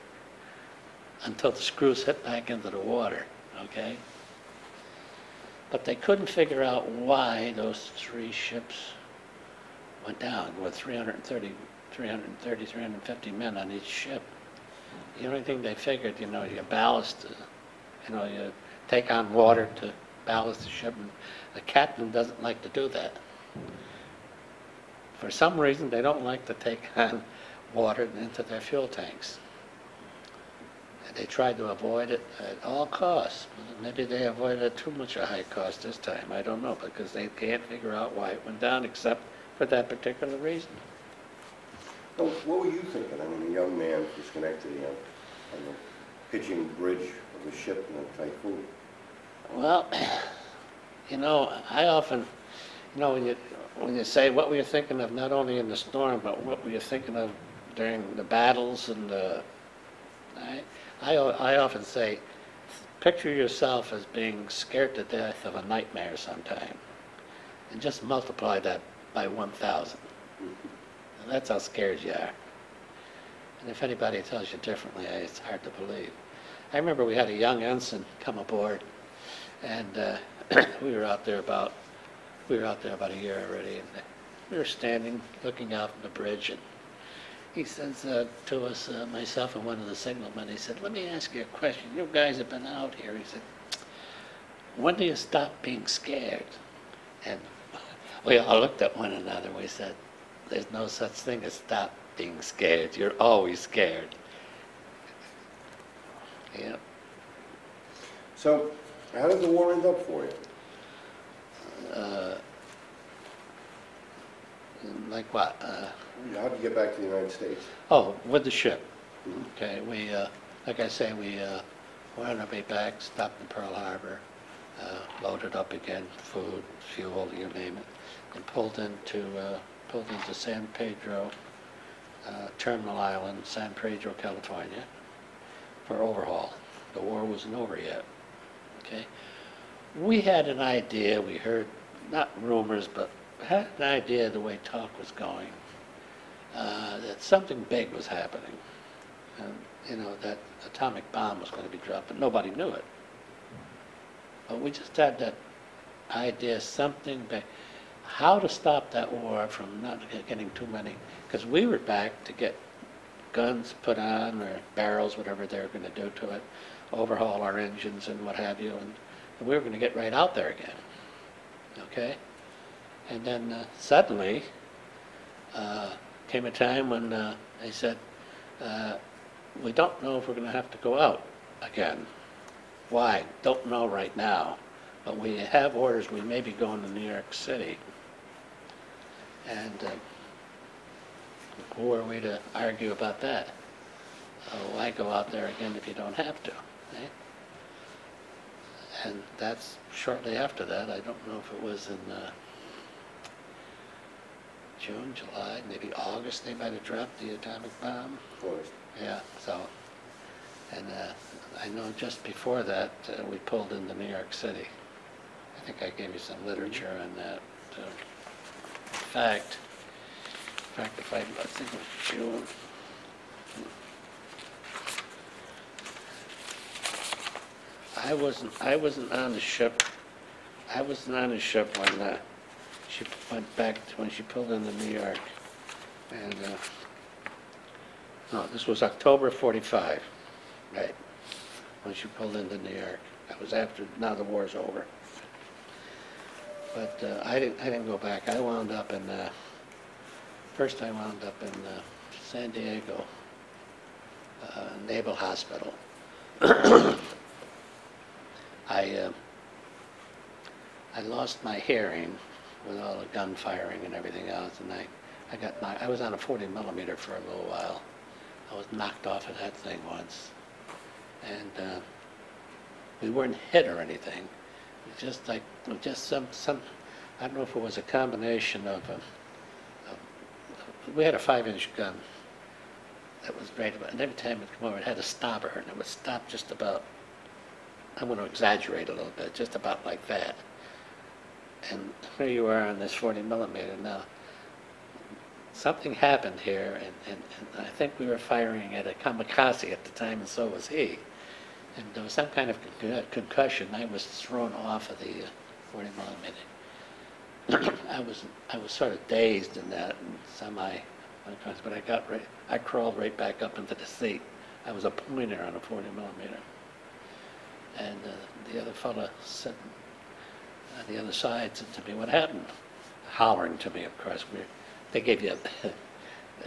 until the screws hit back into the water, okay? But they couldn't figure out why those 3 ships went down with 350 men on each ship. The only thing they figured, you know, you ballast, you know, you take on water to ballast the ship, and the captain doesn't like to do that. For some reason, they don't like to take on water into their fuel tanks. And they tried to avoid it at all costs. Maybe they avoided it too much a high cost this time. I don't know, because they can't figure out why it went down except for that particular reason. Well, what were you thinking? I mean, a young man disconnected on the pitching bridge of a ship in a typhoon. Well, you know, I often, you know, when you say what were you thinking of, not only in the storm, but what were you thinking of during the battles, and I often say, picture yourself as being scared to death of a nightmare sometime, and just multiply that by 1,000. And that's how scared you are. And if anybody tells you differently, it's hard to believe. I remember we had a young ensign come aboard, and we were out there about a year already, and we were standing looking out from the bridge, and he says to us, myself and one of the signalmen, he said, "Let me ask you a question. You guys have been out here." He said, "When do you stop being scared?" And we all looked at one another, and we said, "There's no such thing as stop being scared. You're always scared." Yeah. So, how did the war end up for you? Like what? How did you get back to the United States? Oh, with the ship. Okay, we, like I say, we were on our way back, stopped in Pearl Harbor, loaded up again, food, fuel, you name it, and pulled into San Pedro Terminal Island, San Pedro, California, for overhaul. The war wasn't over yet. Okay, we had an idea. We heard not rumors, but had an idea the way talk was going that something big was happening, and you know that atomic bomb was going to be dropped, but nobody knew it. But we just had that idea, something big. How to stop that war from not getting too many, because we were back to get guns put on, or barrels, whatever they were going to do to it, overhaul our engines and what have you, and we were going to get right out there again. Okay? And then suddenly came a time when they said, we don't know if we're going to have to go out again. Why? Don't know right now. But we have orders, we may be going to New York City. And who are we to argue about that? Why go out there again if you don't have to? Eh? And that's shortly after that. I don't know if it was in June, July, maybe August they might have dropped the atomic bomb. August. Yeah, so, and I know just before that we pulled into New York City. I think I gave you some literature on that. In fact, if I think it was June. I wasn't on the ship. I wasn't on the ship when she went back to when she pulled into New York. And no, this was October '45, right? When she pulled into New York. That was after. Now the war's over. But I didn't go back. I wound up in first. I wound up in San Diego Naval Hospital. I lost my hearing with all the gun firing and everything else, and I was on a 40 millimeter for a little while. I was knocked off of that thing once, and we weren't hit or anything. Just some. I don't know if it was a combination of we had a 5-inch gun that was great, and every time it came over, it had a stopper, and it would stop just about. I'm going to exaggerate a little bit, just about like that. And here you are on this 40 millimeter. Now, something happened here, and I think we were firing at a kamikaze at the time, and so was he. And there was some kind of concussion. I was thrown off of the 40 millimeter. I was sort of dazed in that, and but I crawled right back up into the seat. I was a pointer on a 40 millimeter. And the other fellow sitting on the other side said to me, "What happened?" Hollering to me, of course. They gave you a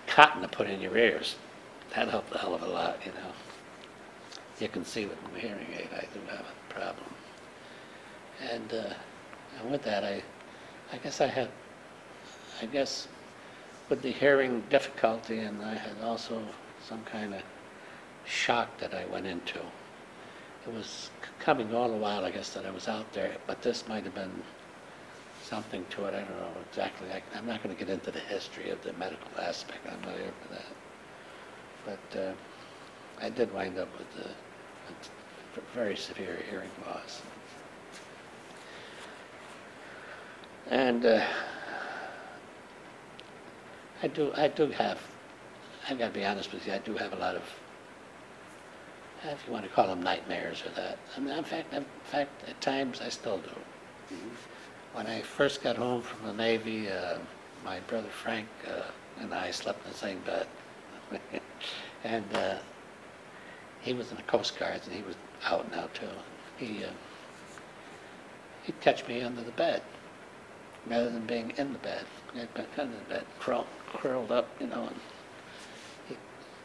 cotton to put in your ears. That helped a hell of a lot, you know. You can see with my hearing aid, I do have a problem. And with that, I guess with the hearing difficulty, and I had also some kind of shock that I went into. It was coming all the while, I guess, that I was out there, but this might have been something to it. I don't know exactly. I'm not going to get into the history of the medical aspect. I'm not here for that. But I did wind up with a very severe hearing loss. And I've got to be honest with you, I do have a lot of, if you want to call them nightmares or that. I mean, in fact, at times I still do. Mm-hmm. When I first got home from the Navy, my brother Frank and I slept in the same bed. And he was in the Coast Guard, and he was out now too. He'd catch me under the bed rather than being in the bed. I'd been under the bed, curled up, you know, and he'd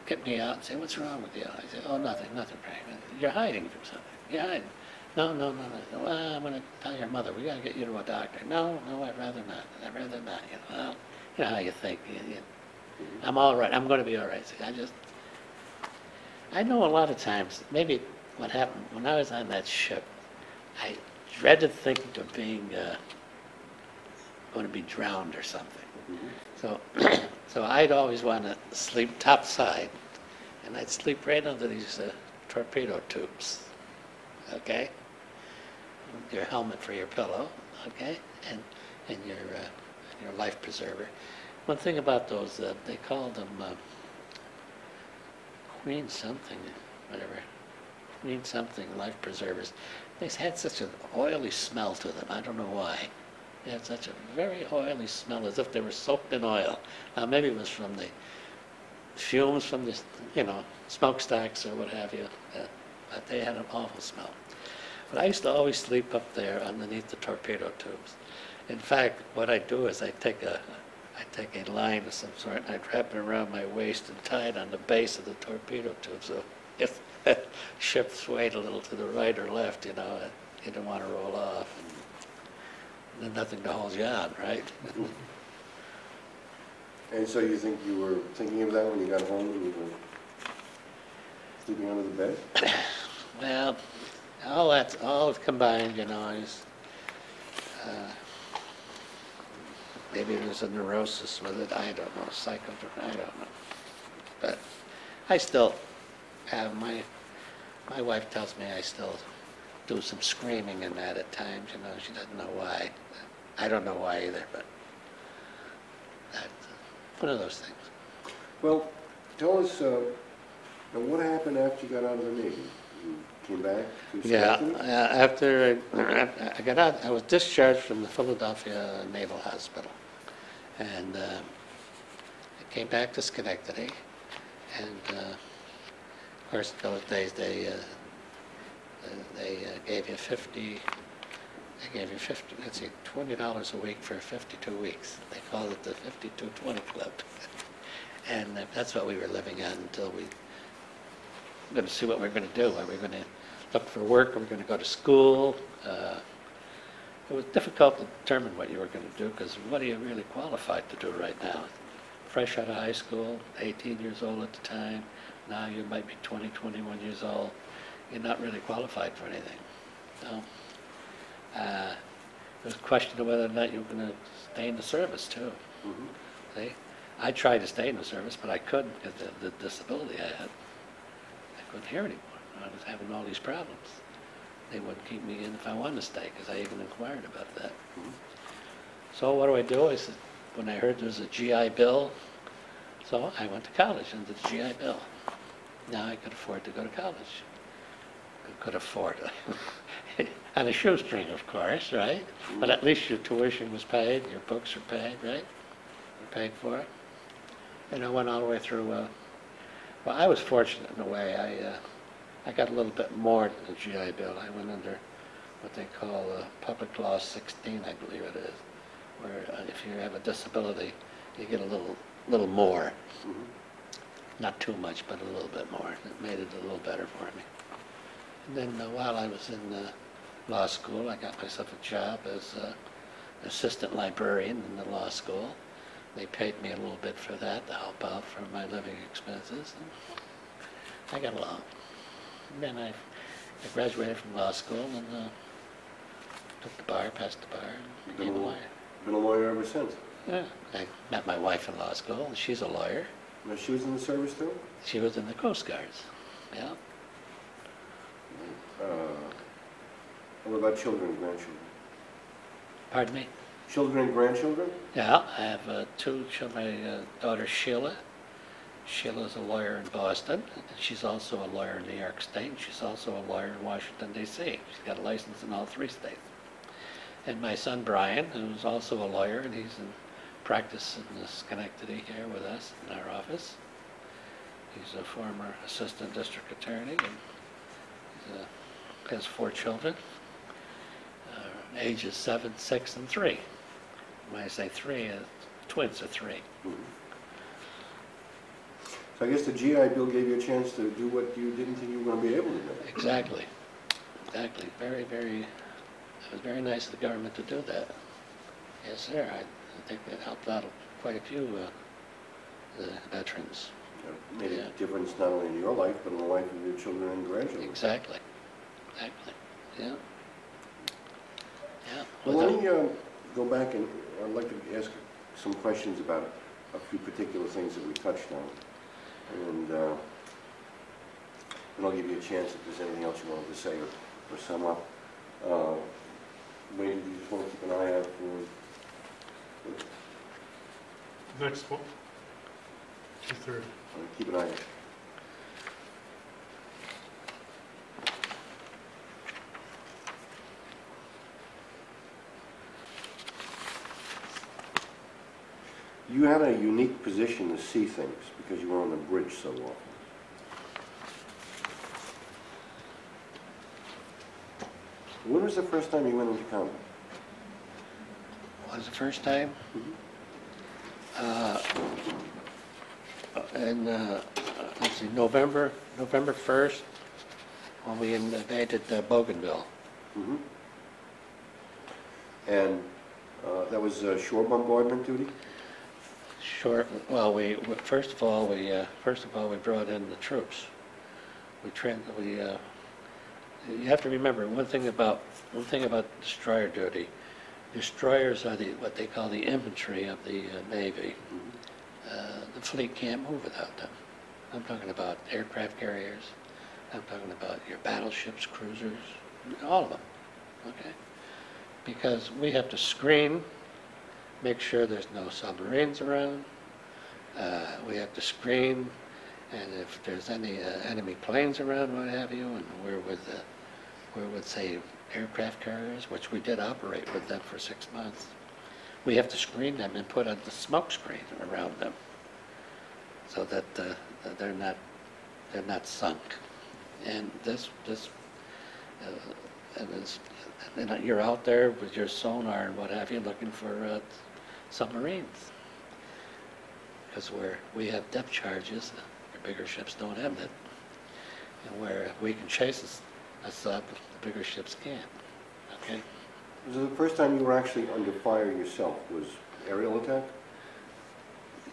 get me out and say, "What's wrong with you?" I said, "Oh, nothing, Frank. You're hiding from something. You're hiding." No. Well, I'm going to tell your mother. We got to get you to a doctor. No, I'd rather not. You know, well, you know how you think. I'm all right. I'm going to be all right. See, I know a lot of times, maybe what happened when I was on that ship, I dreaded thinking of being going to be drowned or something. Mm-hmm. So So I'd always want to sleep topside, and I'd sleep right under these torpedo tubes, okay? Your helmet for your pillow, okay? And your life preserver. One thing about those, they call them Queen something, whatever. Queen something life preservers. They had such an oily smell to them. I don't know why. They had such a very oily smell, as if they were soaked in oil. Now maybe it was from the fumes from the, smokestacks or what have you. But they had an awful smell. But I used to always sleep up there underneath the torpedo tubes. In fact, what I do is I take a line of some sort and I'd wrap it around my waist and tie it on the base of the torpedo tube. So if the ship swayed a little to the right or left, you didn't want to roll off. And then nothing to hold you on, right? And so you think you were thinking of that when you got home and you were sleeping under the bed? Well, all combined, is, maybe there's a neurosis with it, I don't know, I don't know. But I still have, my wife tells me I still do some screaming in that at times, she doesn't know why. I don't know why either, but that's one of those things. Well, tell us, what happened after you got out of the Navy? You came back to Schenectady? After I got out, I was discharged from the Philadelphia Naval Hospital. And I came back to Schenectady, and of course, in those days they gave you $20 a week for 52 weeks. They called it the 52-20 Club. And that's what we were living on until we were going to see what we were going to do. Are we going to look for work? Are we going to go to school? It was difficult to determine what you were going to do, because what are you really qualified to do right now? Fresh out of high school, 18 years old at the time. Now you might be 20, 21 years old. You're not really qualified for anything. So it was a question of whether or not you were going to stay in the service too. Mm-hmm. See? I tried to stay in the service, but I couldn't because of the disability I had. I couldn't hear anymore. I was having all these problems. They wouldn't keep me in if I wanted to stay, because I even inquired about that. Mm-hmm. So what do? I said, when I heard there was a GI Bill, so I went to college under the GI Bill. Now I could afford to go to college. Could afford it. On a shoestring, of course, right? Mm-hmm. But at least your tuition was paid, your books were paid, right? Were paid for it. And I went all the way through, well, I was fortunate in a way. I got a little bit more than the GI Bill. I went under what they call Public Law 16, I believe it is, where if you have a disability, you get a little more. Mm-hmm. Not too much, but a little bit more. It made it a little better for me. And then while I was in law school, I got myself a job as an assistant librarian in the law school. They paid me a little bit for that to help out for my living expenses. And I got along. And then I graduated from law school and took the bar, passed the bar, and became a lawyer. Been a lawyer ever since? Yeah. I met my wife in law school, and she's a lawyer. Now, she was in the service too? She was in the Coast Guards, yeah. What about children and grandchildren? Pardon me? Children and grandchildren? Yeah, I have two children. My daughter Sheila. Sheila's a lawyer in Boston. She's also a lawyer in New York State. And she's also a lawyer in Washington, D.C. She's got a license in all 3 states. And my son Brian, who's also a lawyer, and he's in practice in Schenectady here with us in our office. He's a former assistant district attorney, and he has 4 children, ages 7, 6, and 3. When I say 3, twins are 3. Mm-hmm. So I guess the GI Bill gave you a chance to do what you didn't think you were going to be able to do. Exactly. Exactly. Very, very, it was very nice of the government to do that. Yes, sir. I think that helped out quite a few veterans. It made a difference not only in your life, but in the life of your children and grandchildren. Exactly. Exactly. Yeah. Yeah. Well, let me go back, and I'd like to ask some questions about a few particular things that we touched on. And I'll give you a chance if there's anything else you wanted to say or sum up. Maybe you just want to keep an eye out for Next one. 2:30. keep an eye out. You had a unique position to see things because you were on the bridge so often. When was the first time you went into combat? What was the first time? Let's see, November 1st, when we invaded Bougainville. Mm-hmm. And that was shore bombardment duty? Sure. Well, first of all we brought in the troops. You have to remember one thing about destroyer duty. Destroyers are what they call the infantry of the Navy. The fleet can't move without them. I'm talking about aircraft carriers. I'm talking about your battleships, cruisers, all of them. Okay? Because we have to screen, make sure there's no submarines around. We have to screen, and if there's any enemy planes around, what have you, and we're with, say, aircraft carriers, which we did operate with them for 6 months. We have to screen them and put a smoke screen around them so that they're not sunk. And and you're out there with your sonar and what have you, looking for submarines, because we have depth charges. The bigger ships don't have that, and where we can chase a sub, the bigger ships can't. Okay. Was it the first time you were actually under fire yourself? Was aerial attack?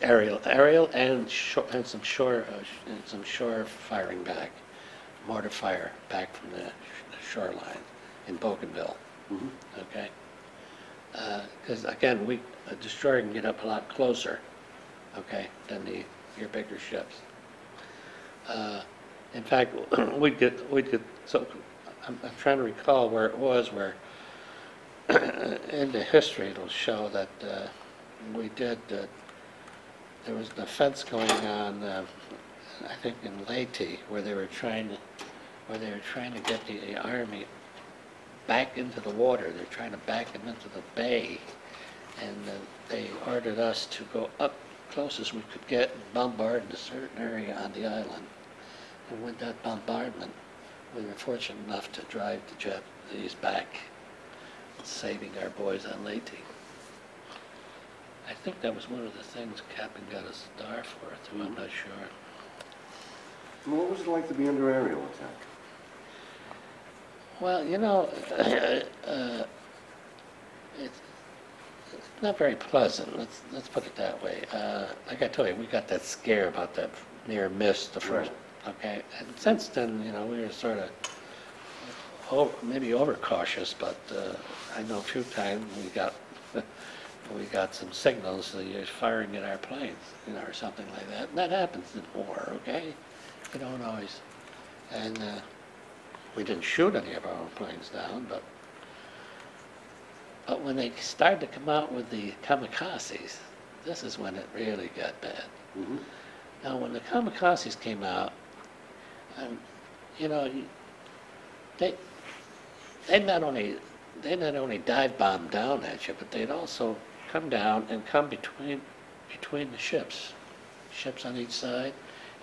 Aerial and some shore firing back, mortar fire back from the shoreline in Bougainville. Mm-hmm. Okay. Because again, a destroyer can get up a lot closer, okay, than your bigger ships. In fact, we'd get. So I'm trying to recall where it was. Where in the history it'll show that we did. There was an offense going on, I think in Latham, where they were trying to get the army back into the water. They're trying to back them into the bay, and they ordered us to go up close as we could get and bombard a certain area on the island. And with that bombardment, we were fortunate enough to drive the Japanese back, saving our boys on Latham. I think that was one of the things Captain got a star for, too. I'm not sure. Well, what was it like to be under aerial attack? Well, it's not very pleasant. Let's put it that way. Like I told you, we got that scare about that near miss the first. Okay, and since then, we were sort of maybe overcautious, but I know a few times we got some signals that you're firing at our planes, or something like that. And that happens in war, okay? You don't always. And we didn't shoot any of our own planes down, but when they started to come out with the kamikazes, this is when it really got bad. Mm-hmm. Now, when the kamikazes came out, they not only dive bomb down at you, but they'd also come down and come between the ships on each side,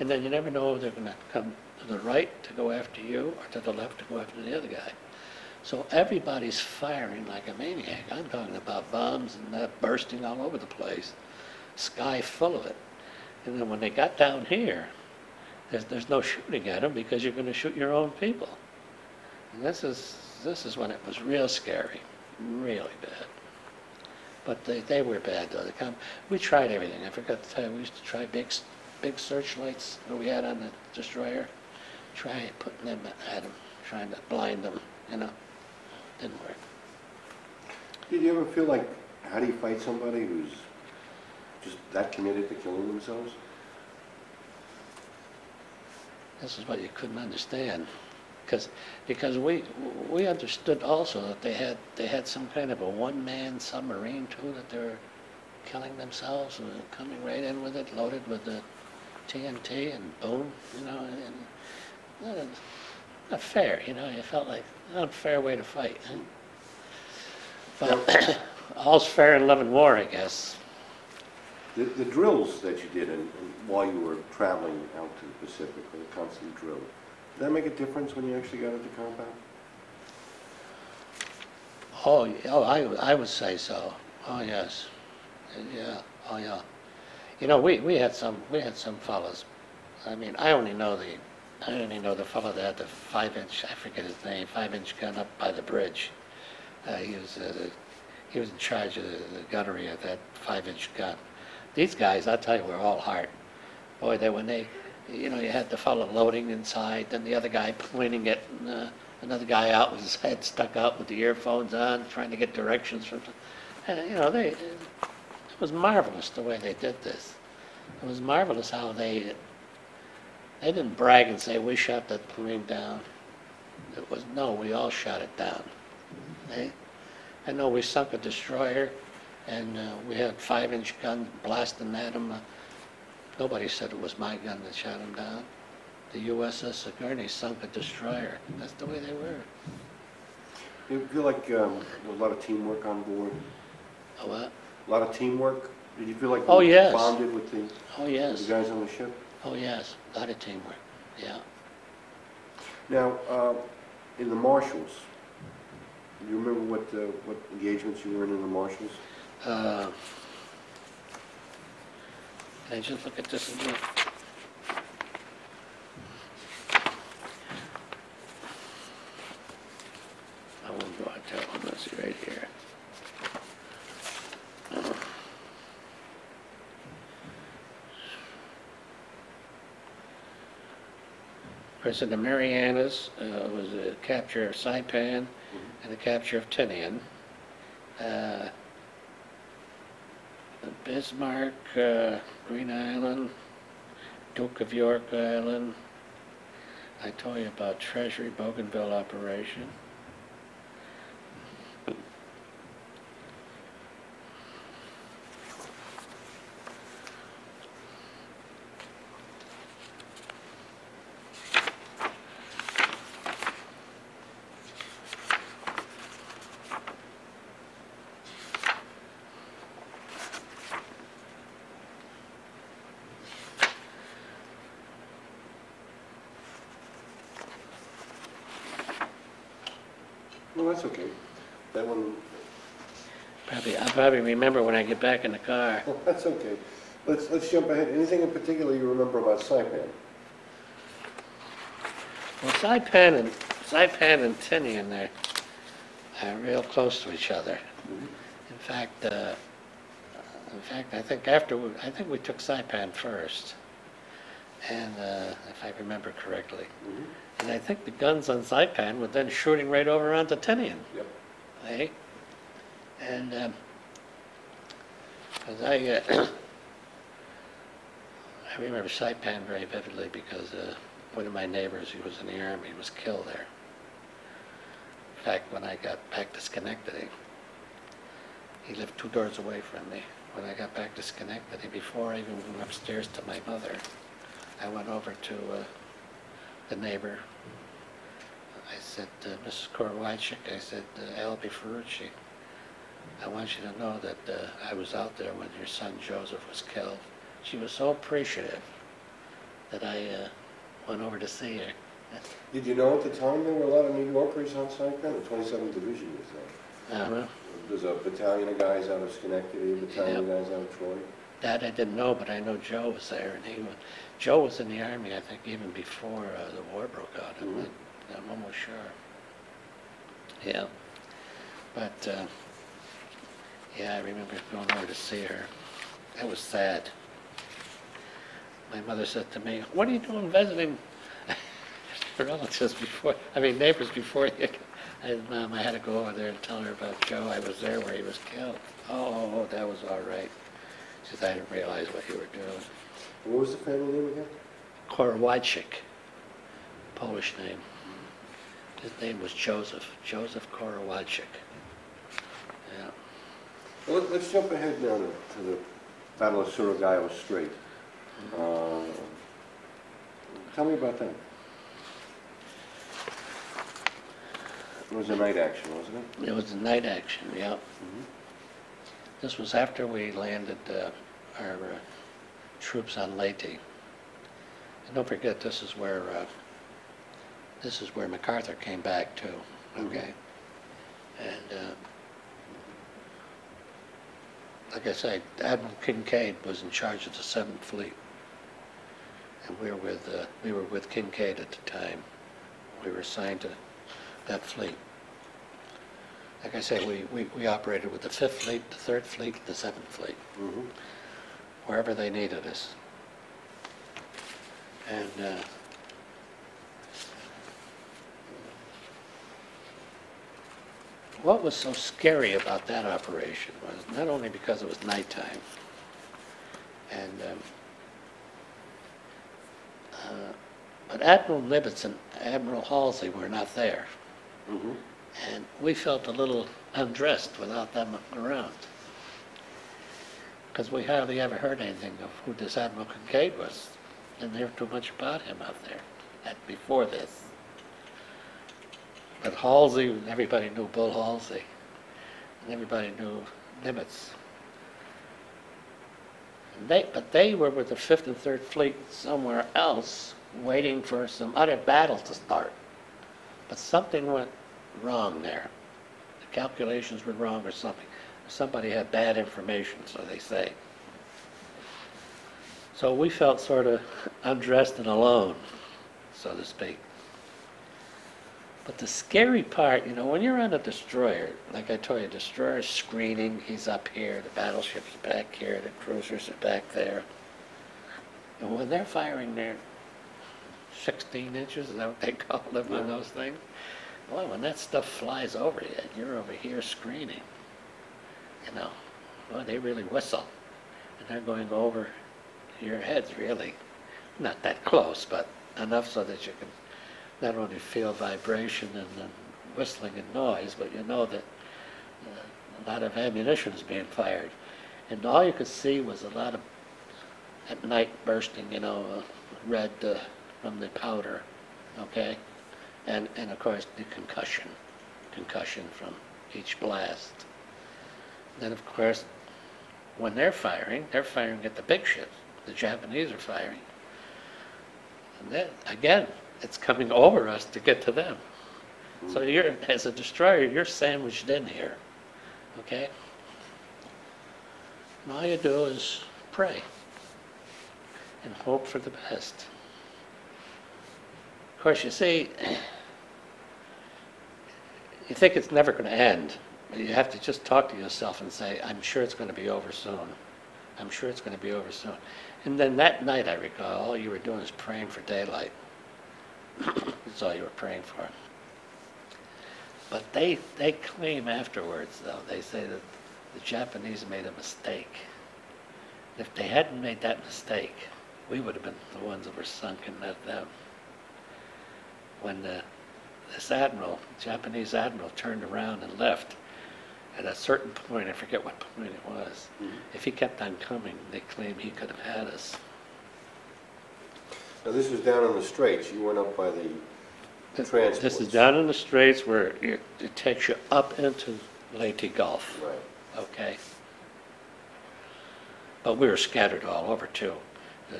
and then you never know if they're going to come to the right to go after you or to the left to go after the other guy. So everybody's firing like a maniac. I'm talking about bombs and that bursting all over the place, sky full of it. And then when they got down here, there's no shooting at them because you're going to shoot your own people. And this is when it was real scary, really bad. But they were bad though. We tried everything. I forgot to tell you, we used to try big searchlights that we had on the destroyer. Try putting them at them, trying to blind them. Didn't work. Did you ever feel like, how do you fight somebody who's just that committed to killing themselves? This is what you couldn't understand, because we understood also that they had some kind of a one-man submarine too, that they were killing themselves and coming right in with it, loaded with the TNT, and boom, you know, and not fair, you know. You felt like an unfair way to fight. Huh? But all's fair in love and war, I guess. The drills that you did while you were traveling out to the Pacific, the constant drill, did that make a difference when you actually got into combat? I would say so. Oh yes, yeah. Oh yeah. You know, we had some fellas. I mean, I only know the fellow that had the 5-inch, I forget his name, 5-inch gun up by the bridge. He was in charge of the gunnery of that 5-inch gun. These guys, I'll tell you, were all heart. Boy, you know, you had the fellow loading inside, then the other guy pointing it, and another guy out with his head stuck out with the earphones on, trying to get directions from. And, you know, it was marvelous the way they did this. It was marvelous how they didn't brag and say, we shot that plane down. It was, no, we all shot it down. I know we sunk a destroyer, and we had 5-inch guns blasting at them. Nobody said it was my gun that shot him down. The USS Sigourney sunk a destroyer. That's the way they were. You feel like there was a lot of teamwork on board? A what? A lot of teamwork? Did you feel like Oh, you yes. bonded with the guys on the ship? Oh yes, a lot of teamwork, yeah. Now, in the Marshals, do you remember what engagements you were in the Marshals? Can I just look at this again? I won't go out there. Let's see right here. First in the Marianas was the capture of Saipan and the capture of Tinian. Bismarck, Green Island, Duke of York Island. I told you about Treasury Bougainville operation. Well, that's okay. That one, I'll probably remember when I get back in the car. well, that's okay. Let's jump ahead. Anything in particular you remember about Saipan? Well, Saipan and Tinian, they're real close to each other. In fact, I think we took Saipan first, and if I remember correctly. And I think the guns on Saipan were then shooting right over onto Tinian. Yep. Eh? And 'cause I remember Saipan very vividly because one of my neighbors, who was in the Army, was killed there. In fact, when I got back to Schenectady, he lived 2 doors away from me. When I got back to Schenectady, before I even went upstairs to my mother, I went over to the neighbor. I said, Mrs. Korwajcik, I said, Albie Ferrucci, I want you to know that I was out there when your son Joseph was killed. She was so appreciative that I went over to see her. Did you know at the time there were a lot of New Yorkers on Saipan? The 27th Division was there. Uh-huh. There's a battalion of guys out of Schenectady, a battalion of guys out of Troy. That I didn't know, but I know Joe was there, and Joe was in the Army, I think, even before the war broke out. I'm almost sure. Yeah. But, yeah, I remember going over to see her. That was sad. My mother said to me, what are you doing visiting relatives neighbors before you? I said, Mom, I had to go over there and tell her about Joe. I was there where he was killed. Oh, that was all right. because I didn't realize what you were doing. What was the family name again? Korowajczyk, Polish name. His name was Joseph Korowajczyk. Yeah. Well, let's jump ahead now to the Battle of Surigao Strait. Tell me about that. It was a night action, wasn't it? It was a night action, yeah. This was after we landed our troops on Leyte. And don't forget, this is where MacArthur came back too. Okay, and like I say, Admiral Kincaid was in charge of the 7th Fleet, and we were with Kincaid at the time. We were assigned to that fleet. Like I say, we operated with the 5th Fleet, the 3rd Fleet, the 7th Fleet, wherever they needed us. And what was so scary about that operation was not only because it was nighttime, and but Admiral Nimitz and Admiral Halsey were not there. And we felt a little undressed without them around, because we hardly ever heard anything of who this Admiral Kincaid was. Didn't hear too much about him out there before this. But Halsey, everybody knew Bull Halsey, and everybody knew Nimitz. But they were with the 5th and 3rd Fleet somewhere else, waiting for some other battle to start. But something went wrong there. The calculations were wrong or something. Somebody had bad information, so they say. So we felt sort of undressed and alone, so to speak. But the scary part, you know, when you're on a destroyer, like I told you, destroyer's screening, he's up here, the battleship's back here, the cruisers are back there. And when they're firing their 16 inches, is that what they call them on those things? Well, when that stuff flies over you, and you're over here screening, you know, well, they really whistle. And they're going over your heads, really. Not that close, but enough so that you can not only feel vibration and whistling and noise, but you know that a lot of ammunition is being fired. And all you could see was a lot of, at night, bursting, you know, red from the powder, okay? And of course, the concussion from each blast. Then, of course, when they're firing at the big ships. The Japanese are firing. And then, again, it's coming over us to get to them. So you're, as a destroyer, you're sandwiched in here, okay? And all you do is pray and hope for the best. Of course, you see, you think it's never going to end, but you have to just talk to yourself and say, I'm sure it's going to be over soon. I'm sure it's going to be over soon. And then that night, I recall, all you were doing is praying for daylight. That's all you were praying for. But they claim afterwards, though, they say that the Japanese made a mistake. If they hadn't made that mistake, we would have been the ones that were sunk and not them. When this admiral, Japanese admiral, turned around and left, at a certain point, I forget what point it was, if he kept on coming, they claim he could have had us. Now this was down in the Straits. You went up by the transports. This is down in the Straits where it takes you up into Leyte Gulf. Right. Okay. But we were scattered all over too.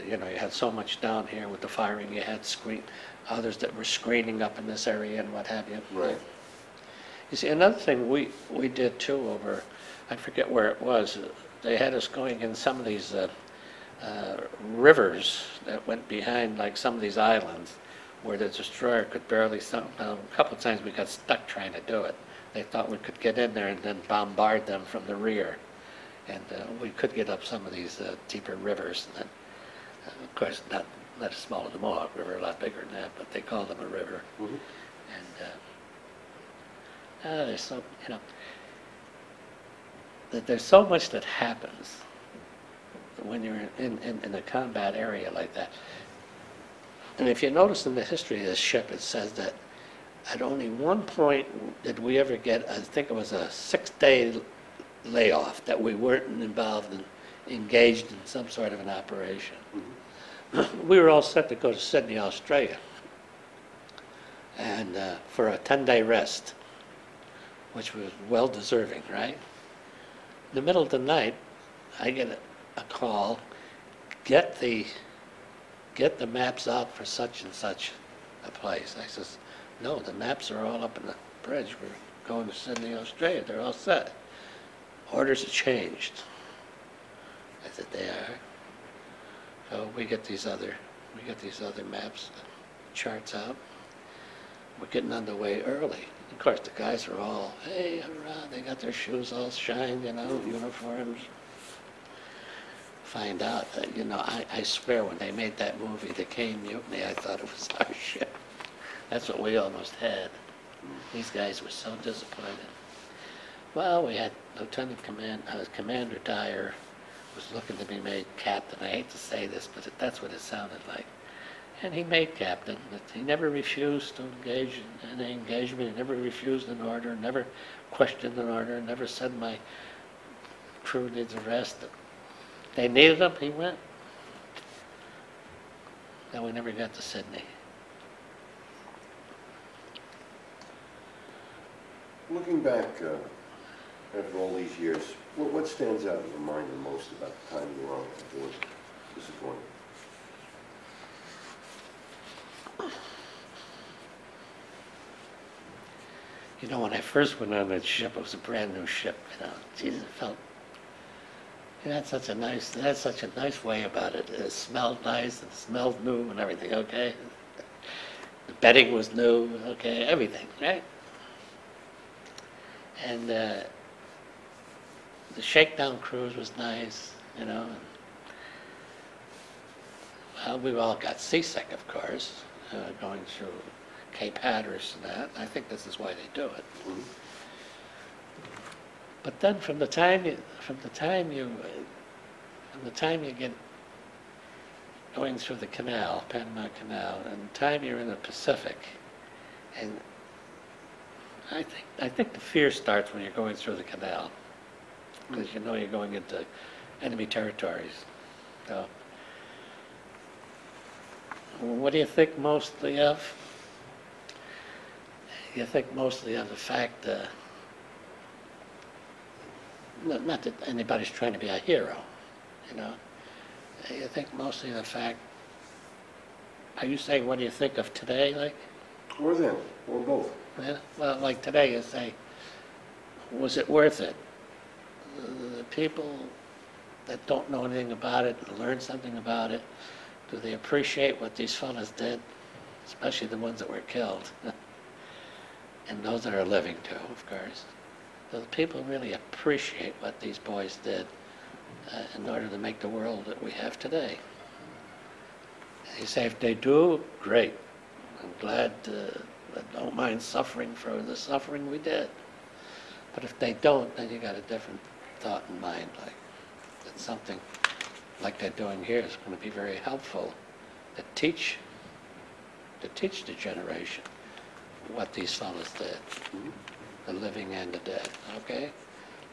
You know, you had so much down here with the firing. You had others that were screening up in this area and what have you. Right. You see, another thing we did too over, I forget where it was, they had us going in some of these rivers that went behind like some of these islands where the destroyer could barely, a couple of times we got stuck trying to do it. They thought we could get in there and then bombard them from the rear. And we could get up some of these deeper rivers. And, of course, not as small as the Mohawk River, a lot bigger than that, but they call them a river. And there's so, you know, that there's so much that happens when you're in a combat area like that. And if you notice in the history of this ship, it says that at only one point did we ever get, I think it was a 6-day layoff, that we weren't involved in, engaged in some sort of an operation. We were all set to go to Sydney, Australia, and for a 10-day rest, which was well deserving, right? In the middle of the night, I get a call, get the maps out for such and such a place. I says, no, the maps are all up in the bridge. We're going to Sydney, Australia. They're all set. Orders have changed. I said, they are. So we get these other maps, charts out. We're getting underway early. Of course, the guys are all, hey, hurrah, they got their shoes all shined, you know, uniforms. Find out that, you know, I swear when they made that movie, The Cane Mutiny, I thought it was our ship. That's what we almost had. These guys were so disappointed. Well, we had Commander Dyer was looking to be made captain. I hate to say this, but that's what it sounded like. And he made captain, but he never refused to engage in any engagement. He never refused an order, never questioned an order, never said my crew needs a rest. They needed him, he went. And we never got to Sydney. Looking back after all these years, what stands out in your mind the most about the time you were on board Disappointed? You know, when I first went on that ship, it was a brand new ship, you know. Jesus, it felt, it had such a nice way about it. It smelled nice, it smelled new and everything, okay? The bedding was new, okay, everything, right? And the shakedown cruise was nice, you know. And, well, we all got seasick, of course, going through Cape Hatteras and that. I think this is why they do it. Mm-hmm. But then from the time you get going through the canal, Panama Canal, and the time you're in the Pacific, and I think the fear starts when you're going through the canal, because you know you're going into enemy territories. So, what do you think mostly of? You think mostly of the fact, not that anybody's trying to be a hero, you know. You think mostly of the fact, are you saying what do you think of today, like? Or then, or both. Yeah, well, like today you say, was it worth it? The people that don't know anything about it and learn something about it, do they appreciate what these fellas did? Especially the ones that were killed. And those that are living too, of course. Do the people really appreciate what these boys did in order to make the world that we have today? And you say, if they do, great. I'm glad, I don't mind suffering for the suffering we did. But if they don't, then you got a different thought in mind, like that something like they're doing here is going to be very helpful to teach the generation what these fellas did, the living and the dead, okay?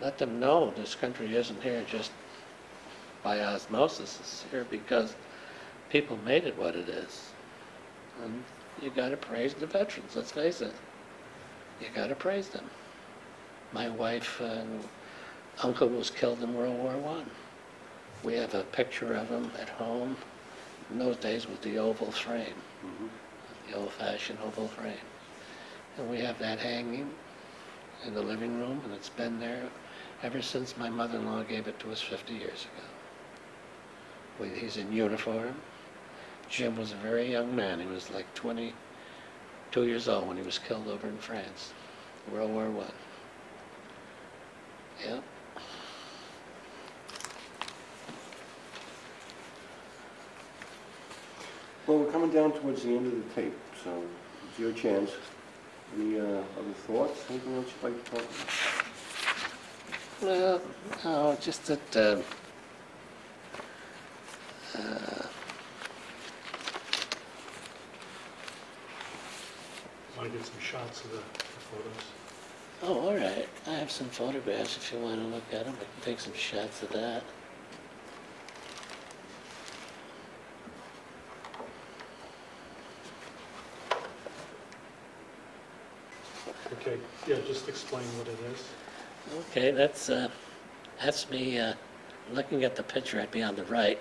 Let them know this country isn't here just by osmosis. It's here because people made it what it is. And you got to praise the veterans, let's face it. You got to praise them. My wife and uncle was killed in World War I. We have a picture of him at home. In those days with the oval frame, the old-fashioned oval frame. And we have that hanging in the living room, and it's been there ever since my mother-in-law gave it to us 50 years ago. He's in uniform. Jim was a very young man. He was like 22 years old when he was killed over in France, World War I. Yeah. Well, we're coming down towards the end of the tape, so it's your chance. Any other thoughts? Anything else you'd like to talk about? Well, no, just that Want to get some shots of the photos? Oh, all right. I have some photographs if you want to look at them. I can take some shots of that. Okay, yeah, just explain what it is. Okay, that's me looking at the picture I'd be on the right.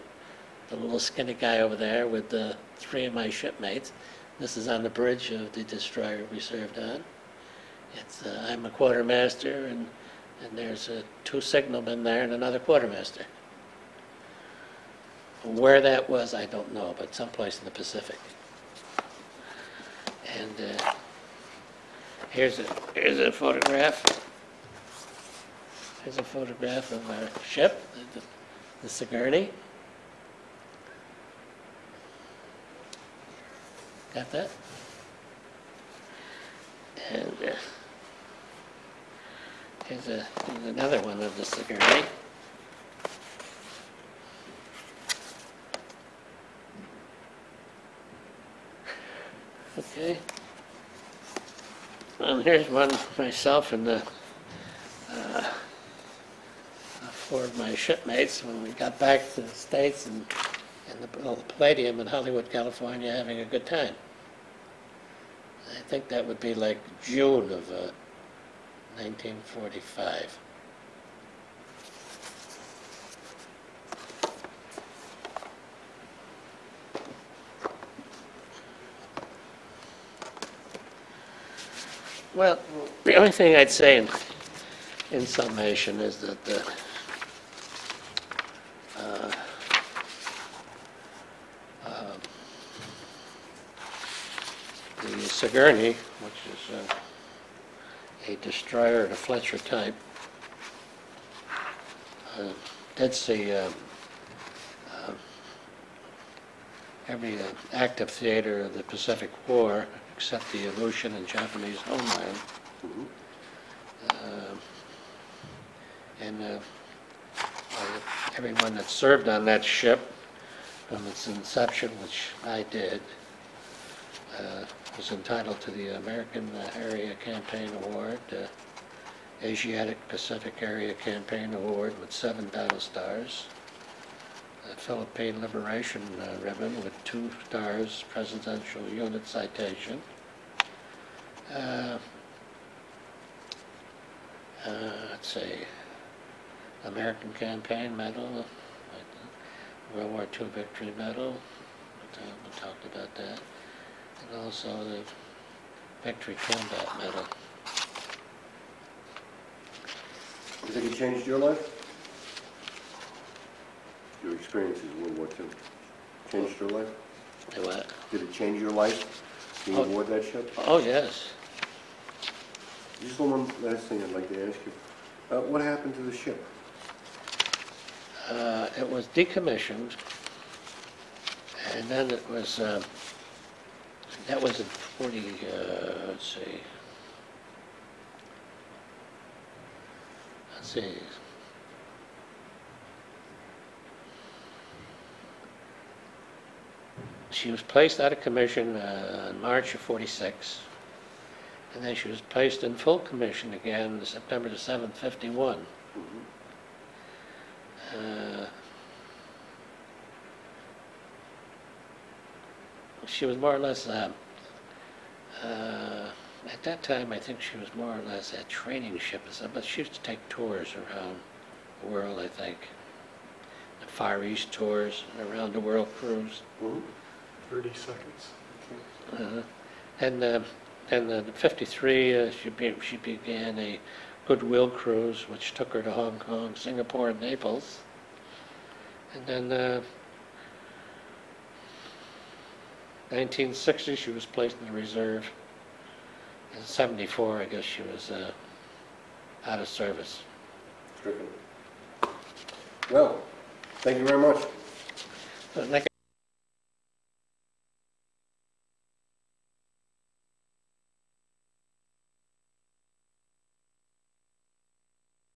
The little skinny guy over there with the three of my shipmates. This is on the bridge of the destroyer we served on. I'm a quartermaster, and there's two signalmen there and another quartermaster. Where that was, I don't know, but someplace in the Pacific. And here's a photograph. Here's a photograph of our ship, the Sigourney. Got that? And here's another one of the Sigourney. Okay. And here's one of myself and the four of my shipmates when we got back to the States and the Palladium in Hollywood, California, having a good time. I think that would be like June of 1945. Well, the only thing I'd say in summation is that the Sigourney, which is a destroyer of the Fletcher type, did see every active theater of the Pacific War except the Aleutian and Japanese homeland. And everyone that served on that ship from its inception, which I did, was entitled to the American Area Campaign Award, Asiatic Pacific Area Campaign Award with 7 battle stars, the Philippine Liberation Ribbon with 2 stars, Presidential Unit Citation, let's see, American Campaign Medal, World War II Victory Medal, we talked about that, and also the Victory Combat Medal. You think it changed your life? Your experiences in World War II changed your life? The what? Did it change your life being aboard that ship? Oh, yes. Just one last thing I'd like to ask you. What happened to the ship? It was decommissioned, and then it was, that was in 40, let's see. She was placed out of commission in March of 46, and then she was placed in full commission again September the 7th, 51. She was more or less, at that time I think she was more or less a training ship, but she used to take tours around the world, I think. The Far East tours, around the world cruise. 30 seconds. And in 53, she began a goodwill cruise, which took her to Hong Kong, Singapore, and Naples. And then 1960, she was placed in the reserve. In 74, I guess she was out of service. Stricken. Well, thank you very much. Like